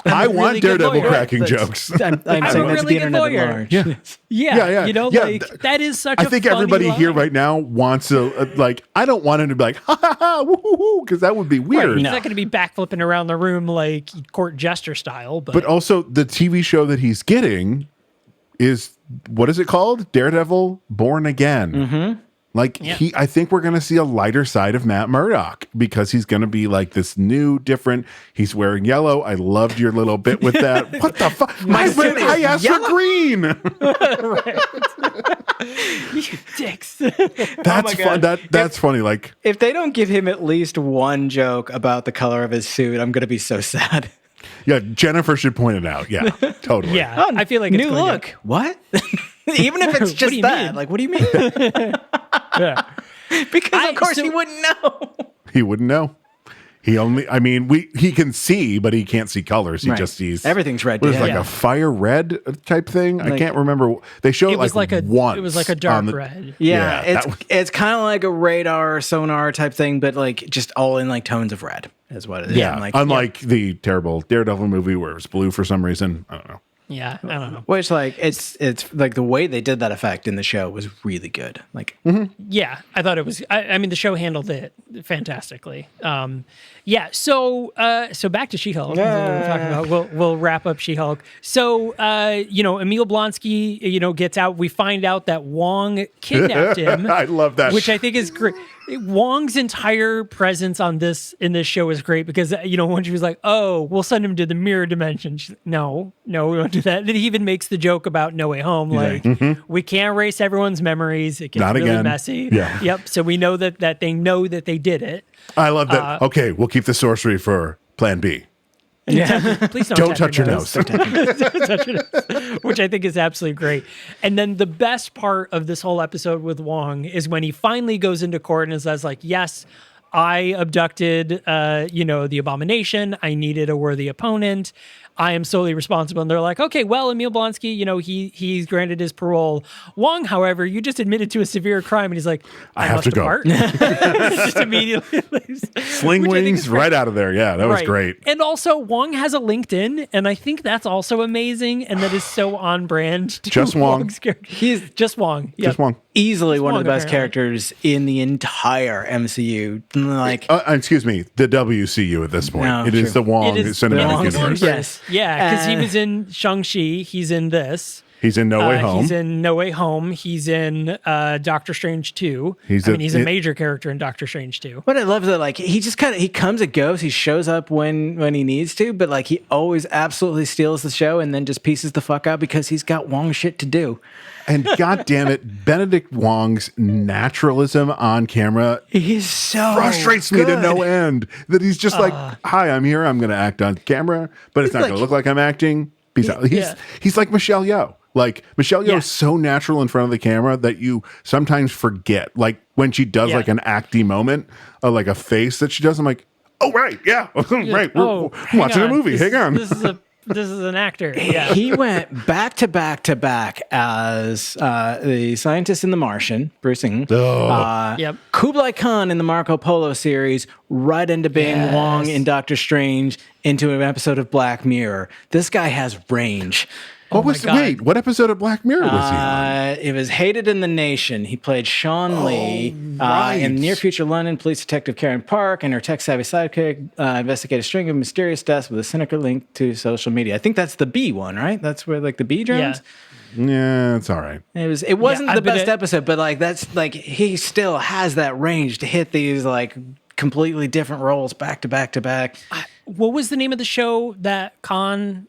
I want Daredevil cracking jokes. I'm saying that's really the internet at large. Like, that is such a I think everybody here right now wants to, like, I don't want him to be like, ha ha ha, woo hoo hoo, because that would be weird. He's not going to be backflipping around the room like court jester style. But also, the TV show that he's getting is, what is it called? Daredevil Born Again. Like, I think we're going to see a lighter side of Matt Murdock because he's going to be like this new, different. He's wearing yellow. I loved your little bit with that. What the fuck? I asked for green. You dicks. That's fun. That's funny. Like, if they don't give him at least one joke about the color of his suit, I'm going to be so sad. Yeah, Jennifer should point it out. Yeah, totally. Yeah, I feel like it's new look. What? Even if it's just that. Mean? Like, what do you mean? Because of course he wouldn't know. He wouldn't know. He can see, but he can't see colors. He just sees everything's red. It was like a fire red type thing. Like, I can't remember. They showed it like once. It was like a dark red. Yeah, it's kind of like a radar sonar type thing, but like just all in like tones of red is what it is. Yeah, unlike the terrible Daredevil movie where it was blue for some reason. I don't know. Yeah, I don't know. Which, like, it's like the way they did that effect in the show was really good. Like, yeah, I thought it was. I mean, the show handled it fantastically. So back to She-Hulk. We're talking about. We'll wrap up She-Hulk. So, Emil Blonsky, gets out. We find out that Wong kidnapped him. I love that, which I think is great. Wong's entire presence in this show is great because when she was like, "Oh, we'll send him to the mirror dimension," she's like, no, we won't do that. And he even makes the joke about No Way Home, like we can't erase everyone's memories. It gets Not really again. messy. Yeah. Yep. So we know that they know that they did it. I love that. Okay, we'll keep the sorcery for Plan B. Yeah. Please don't touch your nose. Don't touch your nose. Which I think is absolutely great. And then the best part of this whole episode with Wong is when he finally goes into court and says, like, yes, I abducted, the abomination. I needed a worthy opponent. I am solely responsible. And they're like, okay, well, Emil Blonsky, he's granted his parole. Wong, however, you just admitted to a severe crime. And he's like, I have to go. Just immediately leaves. Sling wings right out of there. Yeah, that was great. And also, Wong has a LinkedIn. And I think that's also amazing. And that is so on brand. To just Wong. Wong's character. He's just Wong. Yep. Just Wong. Easily one of the best characters in the entire MCU. Like, excuse me, the WCU at this point. No, is the Wong cinematic universe. Yes. Yeah, because he was in Shang-Chi. He's in this. He's in No Way Home. He's in No Way Home. He's in Doctor Strange 2. He's a major character in Doctor Strange 2. But I love that, like, he just kind of, he comes and goes. He shows up when he needs to, but like he always absolutely steals the show and then just pieces the fuck out because he's got Wong shit to do. And God damn it, Benedict Wong's naturalism on camera frustrates me to no end. That he's just like, hi, I'm here. I'm going to act on camera, but it's not going to look like I'm acting. Peace out. He's like Michelle Yeoh. Like Michelle Yeoh is so natural in front of the camera that you sometimes forget. Like when she does like an acty moment, like a face that she does, I'm like, oh right, right. We're watching a movie. Hang on. This is an actor. Yeah. He went back to back to back as the scientist in The Martian, Bruce Ing. Kublai Khan in the Marco Polo series, right into being Wong in Doctor Strange, into an episode of Black Mirror. This guy has range. What episode of Black Mirror was he on? It was Hated in the Nation. He played Sean Lee in near future London. Police detective Karen Park and her tech-savvy sidekick investigate a string of mysterious deaths with a cynical link to social media. I think that's the B one, right? That's where like the B drones. Yeah, it's all right. It wasn't the best episode, but like that's like he still has that range to hit these like completely different roles back to back to back. What was the name of the show, that Khan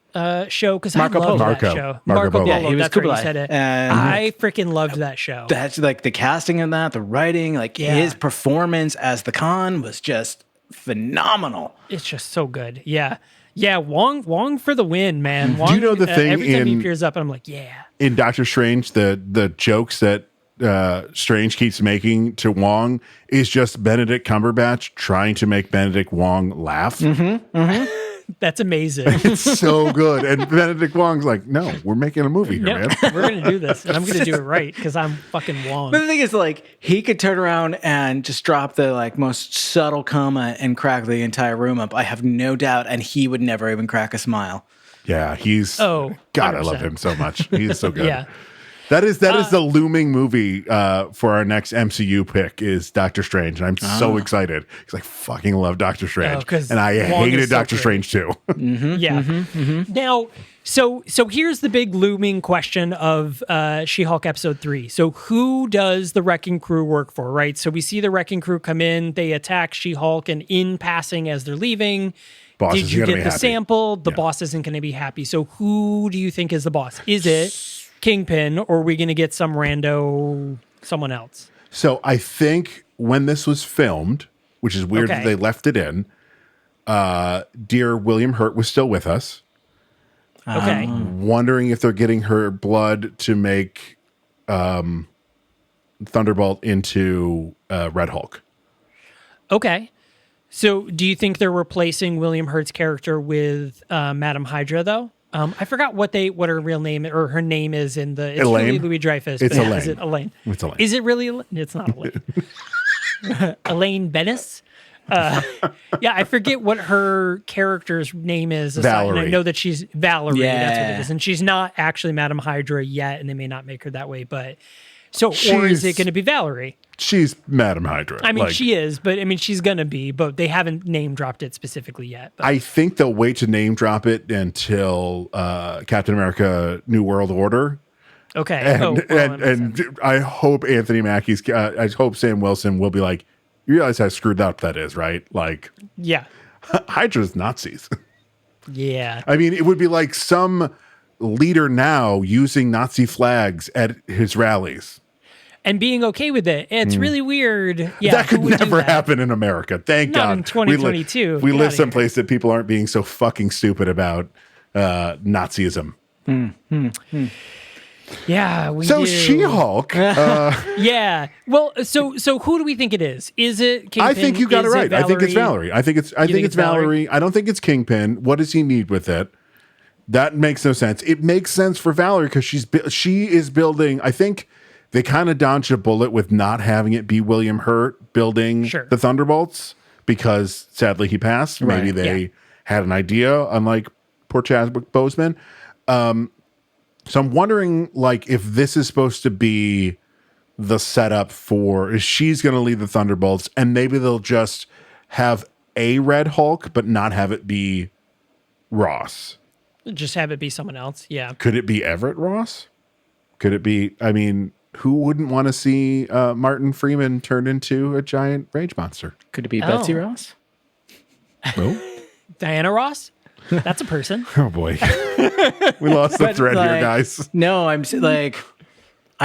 show? Because I Marco loved Polo. that show. Marco Polo. Yeah, he was that's where Kublai. you said it. And I freaking loved that show. that's like the casting of that, the writing, like his performance as the Khan was just phenomenal. It's just so good. Yeah. Yeah, Wong for the win, man. Wong, Do you know the thing every time he appears up, I'm like, in Doctor Strange, the jokes that Strange keeps making to Wong is just Benedict Cumberbatch trying to make Benedict Wong laugh. That's amazing. It's so good. And Benedict Wong's like, no, we're making a movie here, man. We're going to do this, and I'm going to do it right because I'm fucking Wong. But the thing is, like, he could turn around and just drop the like most subtle comment and crack the entire room up. I have no doubt, and he would never even crack a smile. Yeah, he's God, 100%. I love him so much. He's so good. Yeah. That is the looming movie for our next MCU pick is Doctor Strange, and I'm so excited because I fucking love Doctor Strange, and I hated Doctor Strange too. Now, so here's the big looming question of She-Hulk episode 3. So who does the Wrecking Crew work for, right? So we see the Wrecking Crew come in, they attack She-Hulk, and in passing as they're leaving, Boss did you get the happy. sample? The boss isn't going to be happy. So who do you think is the boss? Is it Kingpin, or are we going to get some rando, someone else? So I think when this was filmed, which is weird that they left it in, dear William Hurt was still with us. Okay. Wondering if they're getting her blood to make Thunderbolt into Red Hulk. Okay. So do you think they're replacing William Hurt's character with Madame Hydra, though? I forgot what her real name or her name is in the. It's Elaine? really Louis Dreyfus. It's Elaine. Is it Elaine? It's Elaine. Is it really? It's not Elaine. Elaine Bennis. Yeah, I forget what her character's name is. Valerie. I know that she's Valerie. Yeah. That's what it is, and she's not actually Madame Hydra yet, and they may not make her that way. But or is it going to be Valerie? She's Madame Hydra. I mean, she is, but I mean, she's going to be, but they haven't name dropped it specifically yet. But. I think they'll wait to name drop it until Captain America: New World Order. Okay. And I hope Anthony Mackie's. I hope Sam Wilson will be like, you realize how screwed up that is, right? Like, yeah, Hydra's Nazis. Yeah. I mean, it would be like some leader now using Nazi flags at his rallies. And being okay with it. It's really weird. Yeah, that could never happen in America. Thank God. Not in 2022. We live someplace that people aren't being so fucking stupid about Nazism. Yeah, we so do. She-Hulk. Yeah. Well, so who do we think it is? Is it Kingpin? I think you got it right. I think it's Valerie. I think it's Valerie. I don't think it's Kingpin. What does he need with it? That makes no sense. It makes sense for Valerie because she is building. I think they kind of dodged a bullet with not having it be William Hurt building the Thunderbolts because sadly he passed. Right. Maybe they had an idea, unlike poor Chadwick Boseman. So I'm wondering, like, if this is supposed to be the setup for she's going to lead the Thunderbolts, and maybe they'll just have a Red Hulk, but not have it be Ross. Just have it be someone else. Yeah. Could it be Everett Ross? Could it be? I mean, who wouldn't want to see Martin Freeman turn into a giant rage monster? Could it be Betsy Ross? No. Diana Ross? That's a person. Oh boy, we lost the thread here, guys. No, I'm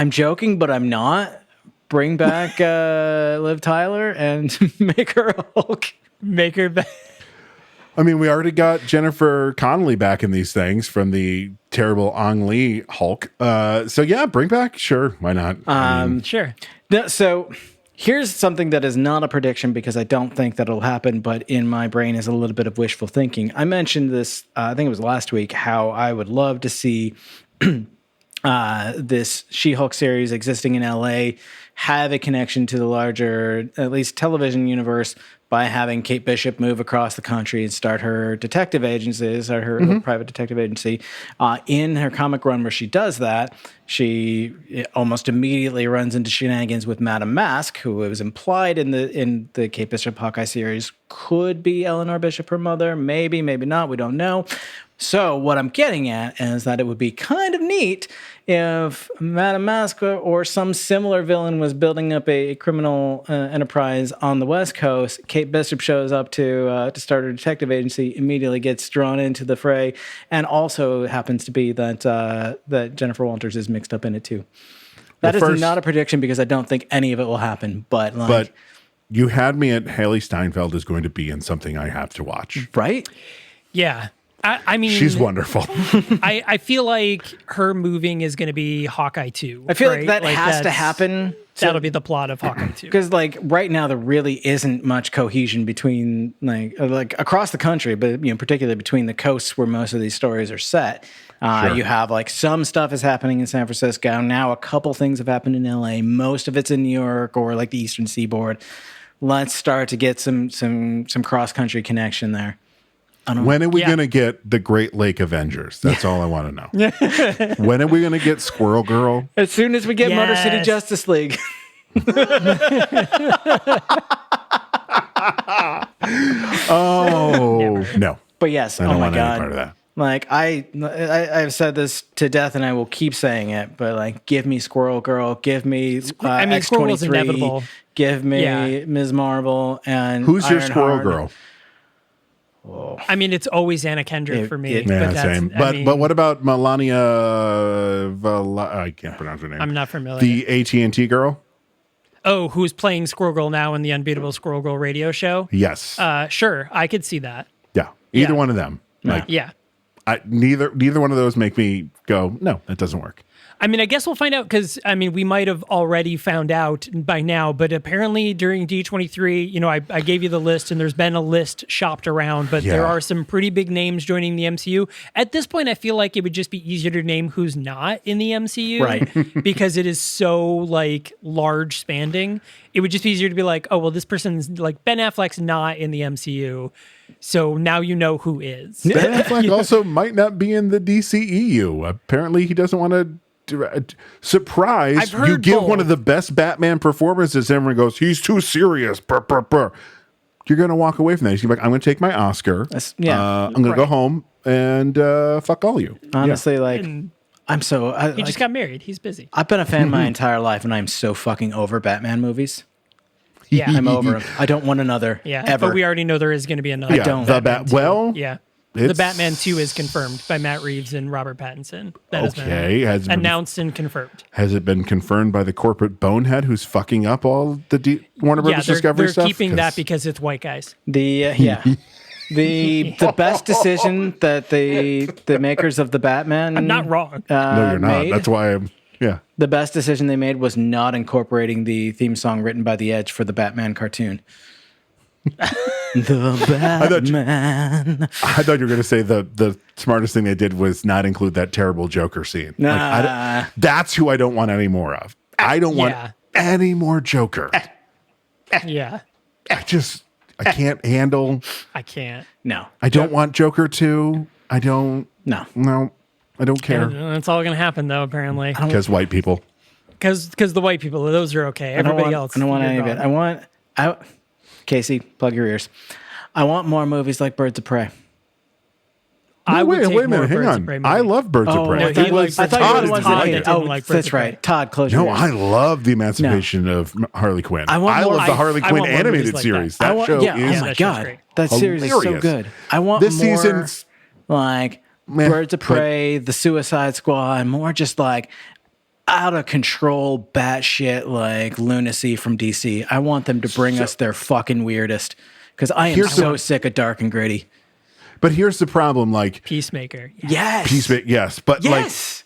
joking, but I'm not. Bring back Liv Tyler and make her a Hulk. Make her back. I mean, we already got Jennifer Connelly back in these things from the terrible Ang Lee Hulk. So yeah, bring back. Sure, why not? Sure. So here's something that is not a prediction because I don't think that it'll happen, but in my brain is a little bit of wishful thinking. I mentioned this, I think it was last week, how I would love to see this She-Hulk series existing in LA have a connection to the larger, at least television universe, by having Kate Bishop move across the country and start her detective agency, start her private detective agency. In her comic run where she does that, she almost immediately runs into shenanigans with Madame Mask, who was implied in the Kate Bishop Hawkeye series could be Eleanor Bishop, her mother. Maybe, maybe not. We don't know. So what I'm getting at is that it would be kind of neat if Madame Mask or some similar villain was building up a criminal enterprise on the West Coast. Kate Bishop shows up to start a detective agency, immediately gets drawn into the fray, and also happens to be that that Jennifer Walters is mixed up in it too. That is not a prediction because I don't think any of it will happen. But you had me at Haley Steinfeld is going to be in something I have to watch. Right? Yeah. I mean, she's wonderful. I feel like her moving is going to be Hawkeye 2. I feel like that has to happen. That'll be the plot of Hawkeye 2. Because right now there really isn't much cohesion between like across the country, but particularly between the coasts where most of these stories are set. You have some stuff is happening in San Francisco now. A couple things have happened in LA. Most of it's in New York or like the Eastern Seaboard. Let's start to get some cross country connection there. When are we going to get the Great Lake Avengers? That's all I want to know. When are we going to get Squirrel Girl? As soon as we get Motor City Justice League. No. But yes, I don't my want God. any part of that. Like I've said this to death, and I will keep saying it. But give me Squirrel Girl, give me Squirrel was inevitable. Give me Ms. Marvel, and who's your Ironheart. Squirrel Girl? Oh. I mean, it's always Anna Kendrick for me. Yeah, same. But what about Melania? I can't pronounce her name. I'm not familiar. The AT&T girl. Oh, who's playing Squirrel Girl now in the Unbeatable Squirrel Girl radio show? Yes. Sure, I could see that. Yeah, either one of them. Neither one of those make me go, no, that doesn't work. I mean, I guess we'll find out because, we might have already found out by now, but apparently during D23, I gave you the list and there's been a list shopped around, but there are some pretty big names joining the MCU. At this point, I feel like it would just be easier to name who's not in the MCU. Right. Because it is so, large spanning. It would just be easier to be like, oh, well, this person's, Ben Affleck's not in the MCU. So now you know who is. Ben Affleck also might not be in the DCEU. Apparently, he doesn't want to. Surprise! You give one of the best Batman performances, and everyone goes, "He's too serious." Burr, burr, burr. You're going to walk away from that. You're going to be like, "I'm going to take my Oscar. I'm going to go home and fuck all you." Honestly, I'm so. He just got married. He's busy. I've been a fan my entire life, and I'm so fucking over Batman movies. Yeah, I'm over him. I don't want another. Yeah, ever. but we already know there is going to be another. I don't. The Batman 2 is confirmed by Matt Reeves and Robert Pattinson. That has been announced and confirmed. Has it been confirmed by the corporate bonehead who's fucking up all the Warner Brothers Discovery stuff? They're keeping that because it's white guys. The best decision that the makers of the Batman. I'm not wrong. No, you're not. Made, That's why I'm. Yeah. The best decision they made was not incorporating the theme song written by The Edge for the Batman cartoon. The Batman. I thought you were going to say the smartest thing they did was not include that terrible Joker scene. Nah. That's who I don't want any more of. I don't want any more Joker. Yeah. I can't handle. I can't. No. I don't want Joker 2. I don't. No. I don't care. That's all going to happen, though, apparently. Because white people. Because the white people, those are okay. Everybody else. I don't want any of it. Casey, plug your ears. I want more movies like Birds of Prey. I would take wait a more minute, hang Birds of on. Prey I movie. love Birds of Prey. no, he likes- I thought you Todd were the is ones Todd that that hate. didn't Oh, like Birds that's of Prey. right. Todd, close your No, ears. I love the emancipation of Harley Quinn. I want more- love the Harley I Quinn want more movies animated like series. that. That show yeah, is oh my that show's god, great. that series is so hilarious. good. I want This more season's like meh, Birds of Prey, the Suicide Squad, more just like out of control, batshit like lunacy from DC. I want them to bring us their fucking weirdest because I am so sick of dark and gritty. But here's the problem, like Peacemaker. Yes, yes, but yes.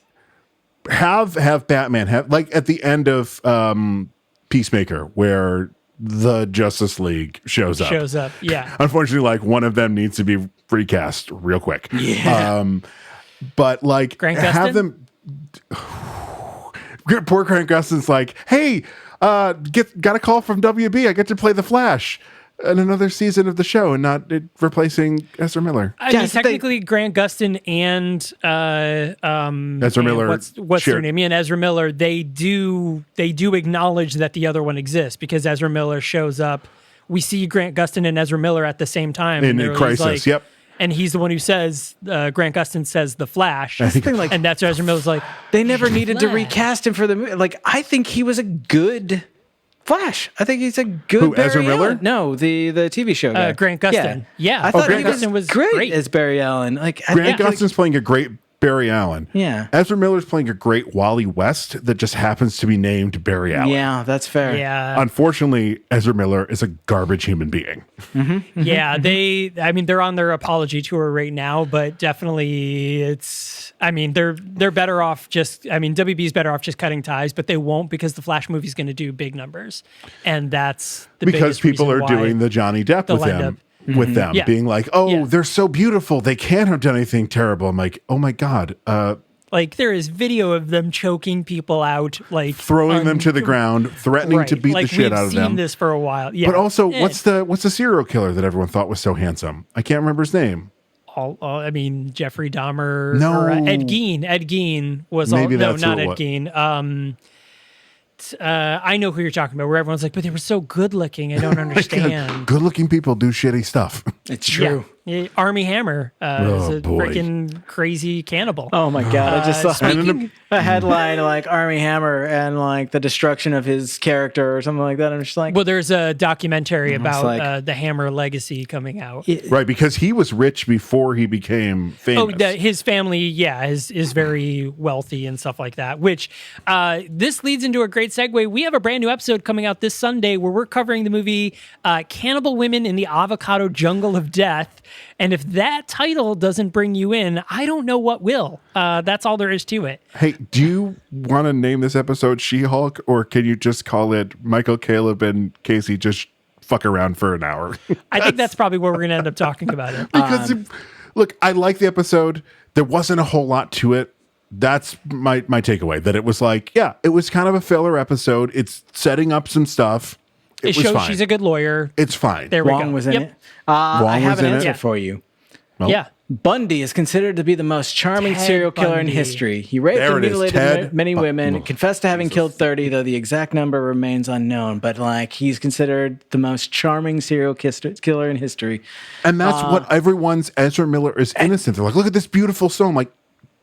like have Batman have like at the end of Peacemaker where the Justice League shows up. Yeah. Unfortunately, like one of them needs to be recast real quick. Yeah. But like Grant have Gustin? them. Poor Grant Gustin's like, hey, got a call from WB. I get to play the Flash in another season of the show, and not replacing Ezra Miller. I mean, technically, Grant Gustin and Ezra Miller. What's their name? And Ezra Miller. They do acknowledge that the other one exists because Ezra Miller shows up. We see Grant Gustin and Ezra Miller at the same time in Crisis. like, yep. And he's the one who says, Grant Gustin says the Flash. That's the thing, like, and that's Ezra Miller's like, they never needed to Flash. recast him for the movie. Like, I think he was a good Flash. I think he's a good Who, Barry Ezra Miller? Allen. No, the TV show guy. Grant Gustin. Yeah. I thought Grant he was Gustin was great, great. as Barry Allen. Like, Grant I think, Gustin's playing a great Barry Allen. Yeah. Ezra Miller's playing a great Wally West that just happens to be named Barry Allen. yeah, that's fair. Yeah. Unfortunately, Ezra Miller is a garbage human being. Yeah, they're on their apology tour right now, but definitely they're better off WB's better off just cutting ties, but they won't because the Flash movie's going to do big numbers. And that's the Because biggest people reason are why doing the Johnny Depp they'll with end them. up- With them Yeah. being like, oh, Yeah. they're so beautiful. They can't have done anything terrible. I'm like, oh my God. like there is video of them choking people out, like Throwing them to the ground, threatening to beat like, the shit we've out of seen them. this for a while. Yeah. But also, Eh. what's the serial killer that everyone thought was so handsome? I can't remember his name. Jeffrey Dahmer. No. or, Ed Gein. Ed Gein was Maybe no, that's not who it Ed was. Gein. I know who you're talking about. Where everyone's like, but they were so good looking. I don't understand. Good-looking people do shitty stuff. It's true. Yeah. Army Hammer is Oh, a boy. freaking crazy cannibal. Oh my god! I just saw speaking- a headline like Army Hammer and like the destruction of his character or something like that. I'm just like, Well, there's a documentary about like- the Hammer legacy coming out. Right, because he was rich before he became famous. His family, is very wealthy and stuff like that, which this leads into a great segue. We have a brand new episode coming out this Sunday where we're covering the movie Cannibal Women in the Avocado Jungle of Death. And if that title doesn't bring you in, I don't know what will. That's all there is to it. Hey, do you want to name this episode She-Hulk, or can you just call it Michael, Caleb, and Casey just fuck around for an hour? I think that's probably where we're going to end up talking about it. Because, look, I like the episode. There wasn't a whole lot to it. That's my takeaway, that it was like, yeah, it was kind of a filler episode. It's setting up some stuff. It was shows fine. she's a good lawyer. It's fine. There we Wong go. was in Yep. it. I have was an in it? answer Yeah. for you. Well, Yeah. Bundy is considered to be the most charming Ted serial killer in Bundy. history. He raped There and it is, mutilated Ted many women, Bundy. confessed to having killed 30, though the exact number remains unknown. But like, he's considered the most charming serial killer in history. And that's what everyone's Ezra Miller is innocent. They're like, look at this beautiful soul. I'm like,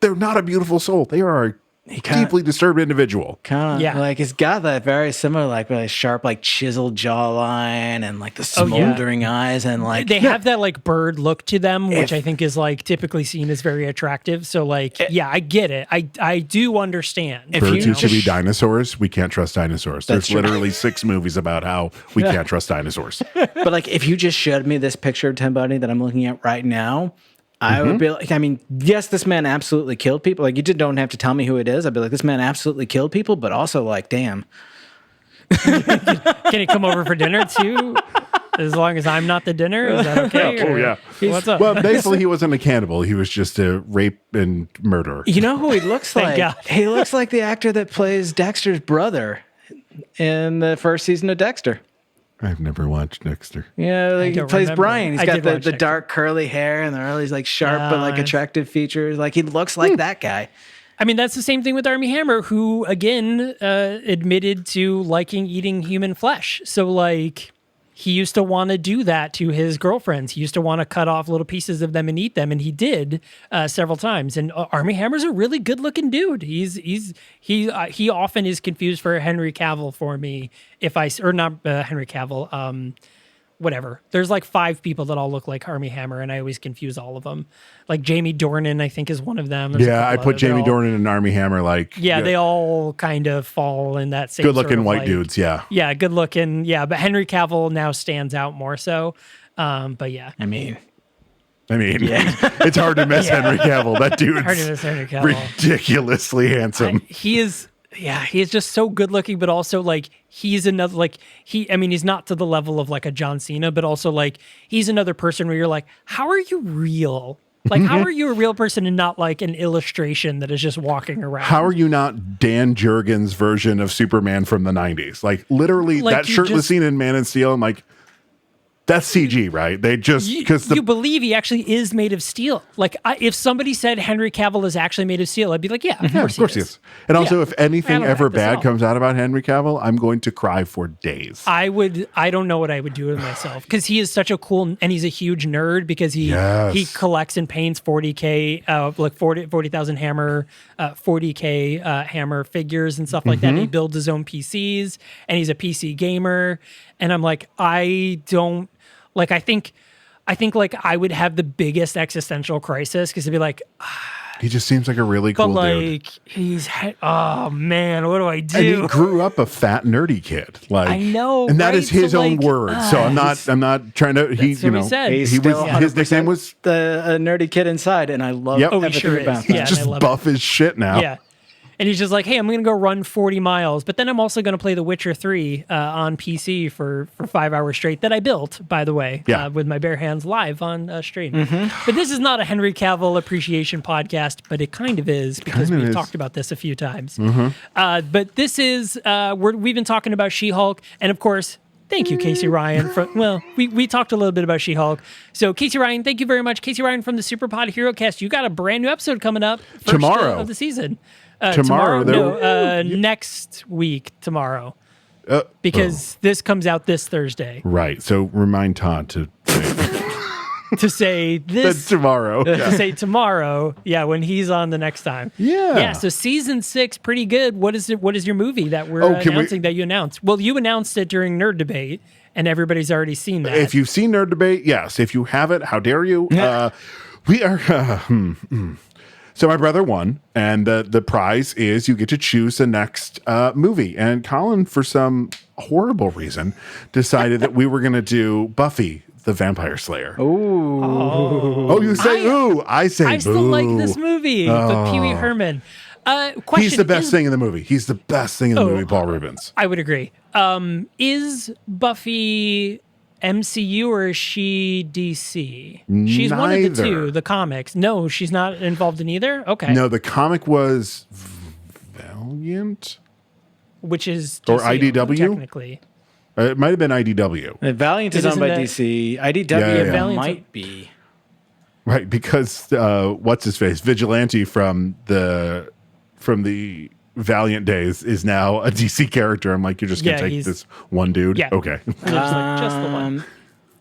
they're not a beautiful soul. They are a deeply disturbed individual. Kind of Yeah. like it's got that very similar, like really sharp, like chiseled jawline and like the smoldering eyes and like They have that like bird look to them, which I think is like typically seen as very attractive. So like, yeah, I get it. I do understand. Birds you used to be just- dinosaurs. We can't trust dinosaurs. There's true. literally 6 movies about how we can't trust dinosaurs. But like, if you just showed me this picture of Ted Bundy that I'm looking at right now, I would be like, I mean, yes, this man absolutely killed people. Like, you just don't have to tell me who it is. I'd be like, this man absolutely killed people, but also like, damn. Can he come over for dinner too? As long as I'm not the dinner, is that okay? Oh, Or- yeah. What's up? Well, basically, he wasn't a cannibal. He was just a rape and murderer. You know who he looks Thank like? God. He looks like the actor that plays Dexter's brother in the first season of Dexter. I've never watched Dexter. Yeah, like he don't plays remember. Brian. He's I got did the watch Dexter. dark curly hair and the really like sharp but like Nice. attractive features. Like he looks like that guy. I mean, that's the same thing with Army Hammer, who again admitted to liking eating human flesh. So like, he used to want to do that to his girlfriends. He used to want to cut off little pieces of them and eat them, and he did several times. And Armie Hammer's a really good looking dude. He often is confused for Henry Cavill for me. Or not Henry Cavill. Whatever. There's like 5 people that all look like Armie Hammer, and I always confuse all of them. Like Jamie Dornan, I think, is one of them. I put Jamie Dornan and Armie Hammer they all kind of fall in that same good looking sort of white dudes. Yeah. Yeah, good looking. Yeah, but Henry Cavill now stands out more so. But yeah. I mean, it's hard to miss Henry Cavill. That dude's Hard to miss Henry Cavill. ridiculously handsome. He is just so good looking, but also like he's another he's not to the level of like a John Cena, but also like he's another person where you're like, how are you real? Like, how are you a real person and not like an illustration that is just walking around? How are you not Dan Jurgens' version of Superman from the 90s? Like literally that shirtless scene in Man of Steel, I'm like, that's CG, right? They just you believe he actually is made of steel. Like, if somebody said Henry Cavill is actually made of steel, I'd be like, yeah, of course he is. And also, if anything ever bad comes out about Henry Cavill, I'm going to cry for days. I don't know what I would do with myself because he is such a cool, and he's a huge nerd because he collects and paints 40K, like 40,000 Hammer, 40K Hammer figures and stuff like that. And he builds his own PCs, and he's a PC gamer. And I'm like, I think like I would have the biggest existential crisis because it'd be like, he just seems like a really cool dude. Oh man, what do I do? And he grew up a fat nerdy kid. Like I know, and that is his own word. So I'm not trying to. He said. His nickname was the nerdy kid inside, and I love everything about that. He's just buff as shit now. Yeah. And he's just like, hey, I'm going to go run 40 miles, but then I'm also going to play The Witcher 3 on PC for 5 hours straight that I built, by the way, with my bare hands live on stream. But this is not a Henry Cavill appreciation podcast, but it kind of is because we've talked about this a few times. But this is, we've been talking about She-Hulk, and of course, thank you, Casey Ryan. We talked a little bit about She-Hulk. So, Casey Ryan, thank you very much. Casey Ryan from the SuperPod HeroCast. You got a brand new episode coming up tomorrow of the season. Next week tomorrow. Because this comes out this Thursday. Right. So remind Todd to to say this tomorrow. To say tomorrow. Yeah, when he's on the next time. Yeah. Yeah. So season 6, pretty good. What is your movie that we're announcing that you announced? Well, you announced it during Nerd Debate, and everybody's already seen that. If you've seen Nerd Debate, yes. If you haven't, how dare you? We are. So my brother won, and the prize is you get to choose the next movie. And Colin, for some horrible reason, decided that we were going to do Buffy the Vampire Slayer. Ooh. Oh, you say ooh. I say boo. I still like this movie, but Pee Wee Herman. Question, he's the best thing in the movie. He's the best thing in the movie, Paul Rubens. I would agree. Is Buffy MCU or is she DC? She's Neither. one of the two, the comics. No, she's not involved in either? Okay. No, the comic was Valiant? Which is DC, or IDW? Technically. It might have been IDW. Valiant is owned by DC. IDW might be. Right, because what's his face? Vigilante from the Valiant days is now a DC character. I'm like, you're just gonna take this one dude? Yeah. Okay. Just the one.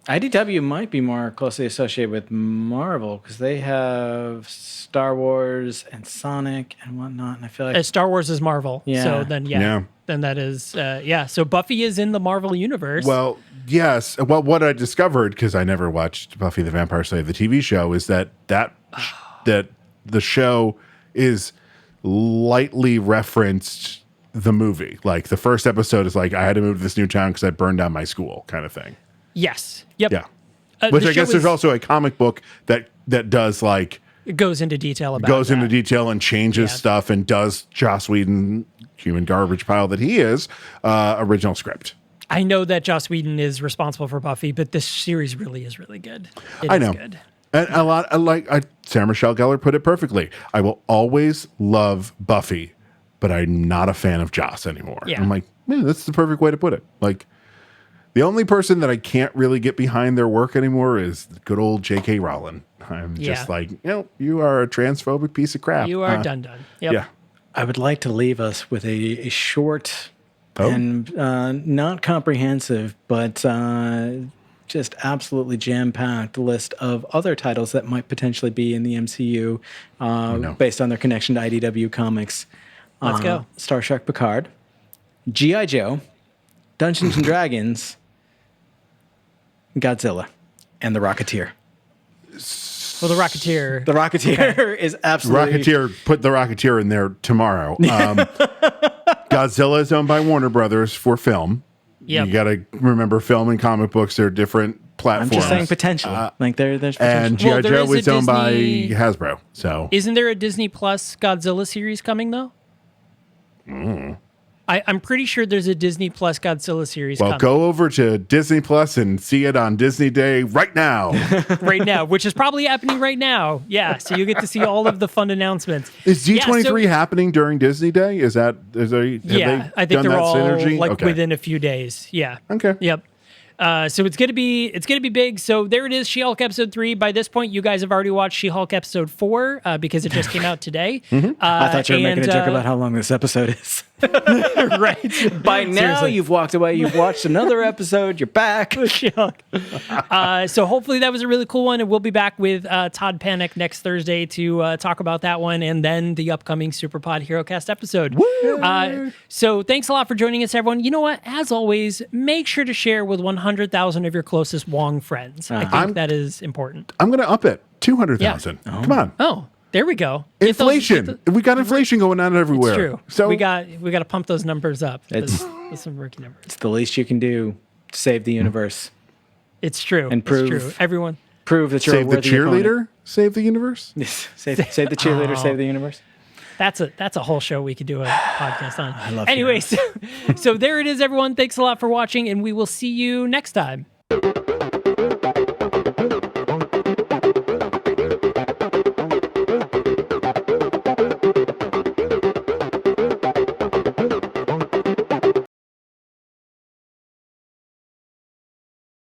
IDW might be more closely associated with Marvel because they have Star Wars and Sonic and whatnot. And I feel like Star Wars is Marvel. Yeah. So then, then that is, So Buffy is in the Marvel universe. Well, yes. Well, what I discovered, because I never watched Buffy the Vampire Slayer, the TV show, is that the show is lightly referenced the movie. Like the first episode is like, I had to move to this new town because I burned down my school kind of thing. Yes. Yep. Yeah. Which I guess there's also a comic book that does like... It goes into detail about Goes into detail and changes stuff and does Joss Whedon, human garbage pile that he is, original script. I know that Joss Whedon is responsible for Buffy, but this series really is really good. I know. Good. And a lot, Sarah Michelle Gellar put it perfectly. I will always love Buffy, but I'm not a fan of Joss anymore. Yeah. I'm like, man, that's the perfect way to put it. Like, the only person that I can't really get behind their work anymore is good old J.K. Rowling. I'm just like, you are a transphobic piece of crap. You are done. Yep. Yeah. I would like to leave us with a short and not comprehensive, but just absolutely jam-packed list of other titles that might potentially be in the MCU based on their connection to IDW Comics. Let's go. Star Trek Picard, G.I. Joe, Dungeons and Dragons, Godzilla, and The Rocketeer. Well, The Rocketeer. The Rocketeer is absolutely... Put The Rocketeer in there tomorrow. Godzilla is owned by Warner Brothers for film. Yep. You got to remember, film and comic books are different platforms. I'm just saying potential. There's potential. And G.I. Joe is owned by Disney... Hasbro. So isn't there a Disney Plus Godzilla series coming, though? I'm pretty sure there's a Disney Plus Godzilla series coming. Go over to Disney Plus and see it on Disney Day right now. Right now, which is probably happening right now. Yeah, so you get to see all of the fun announcements. Is D23 happening during Disney Day? I think they're all within a few days. Yeah. Okay. Yep. So it's gonna be big. So there it is, She-Hulk episode 3. By this point, you guys have already watched She-Hulk episode 4 because it just came out today. I thought you were making a joke about how long this episode is. Right. By now, seriously. You've walked away. You've watched another episode. You're back. She-Hulk. So hopefully that was a really cool one, and we'll be back with Todd Panic next Thursday to talk about that one, and then the upcoming SuperPod HeroCast episode. So thanks a lot for joining us, everyone. You know what? As always, make sure to share with 100,000 of your closest Wong friends. I think that is important. I'm going to up it. 200,000. Yeah. Come on. Oh, there we go. Inflation. We got inflation going on everywhere. It's true. So we got to pump those numbers up. That's some rookie numbers. It's the least you can do to save the universe. It's true. And prove it's true. Everyone prove that you're save a worthy the cheerleader. Opponent. Save the universe. Yes. Save the cheerleader. Save the universe. That's a whole show we could do a podcast on. I love. Anyways, so there it is, everyone. Thanks a lot for watching, and we will see you next time.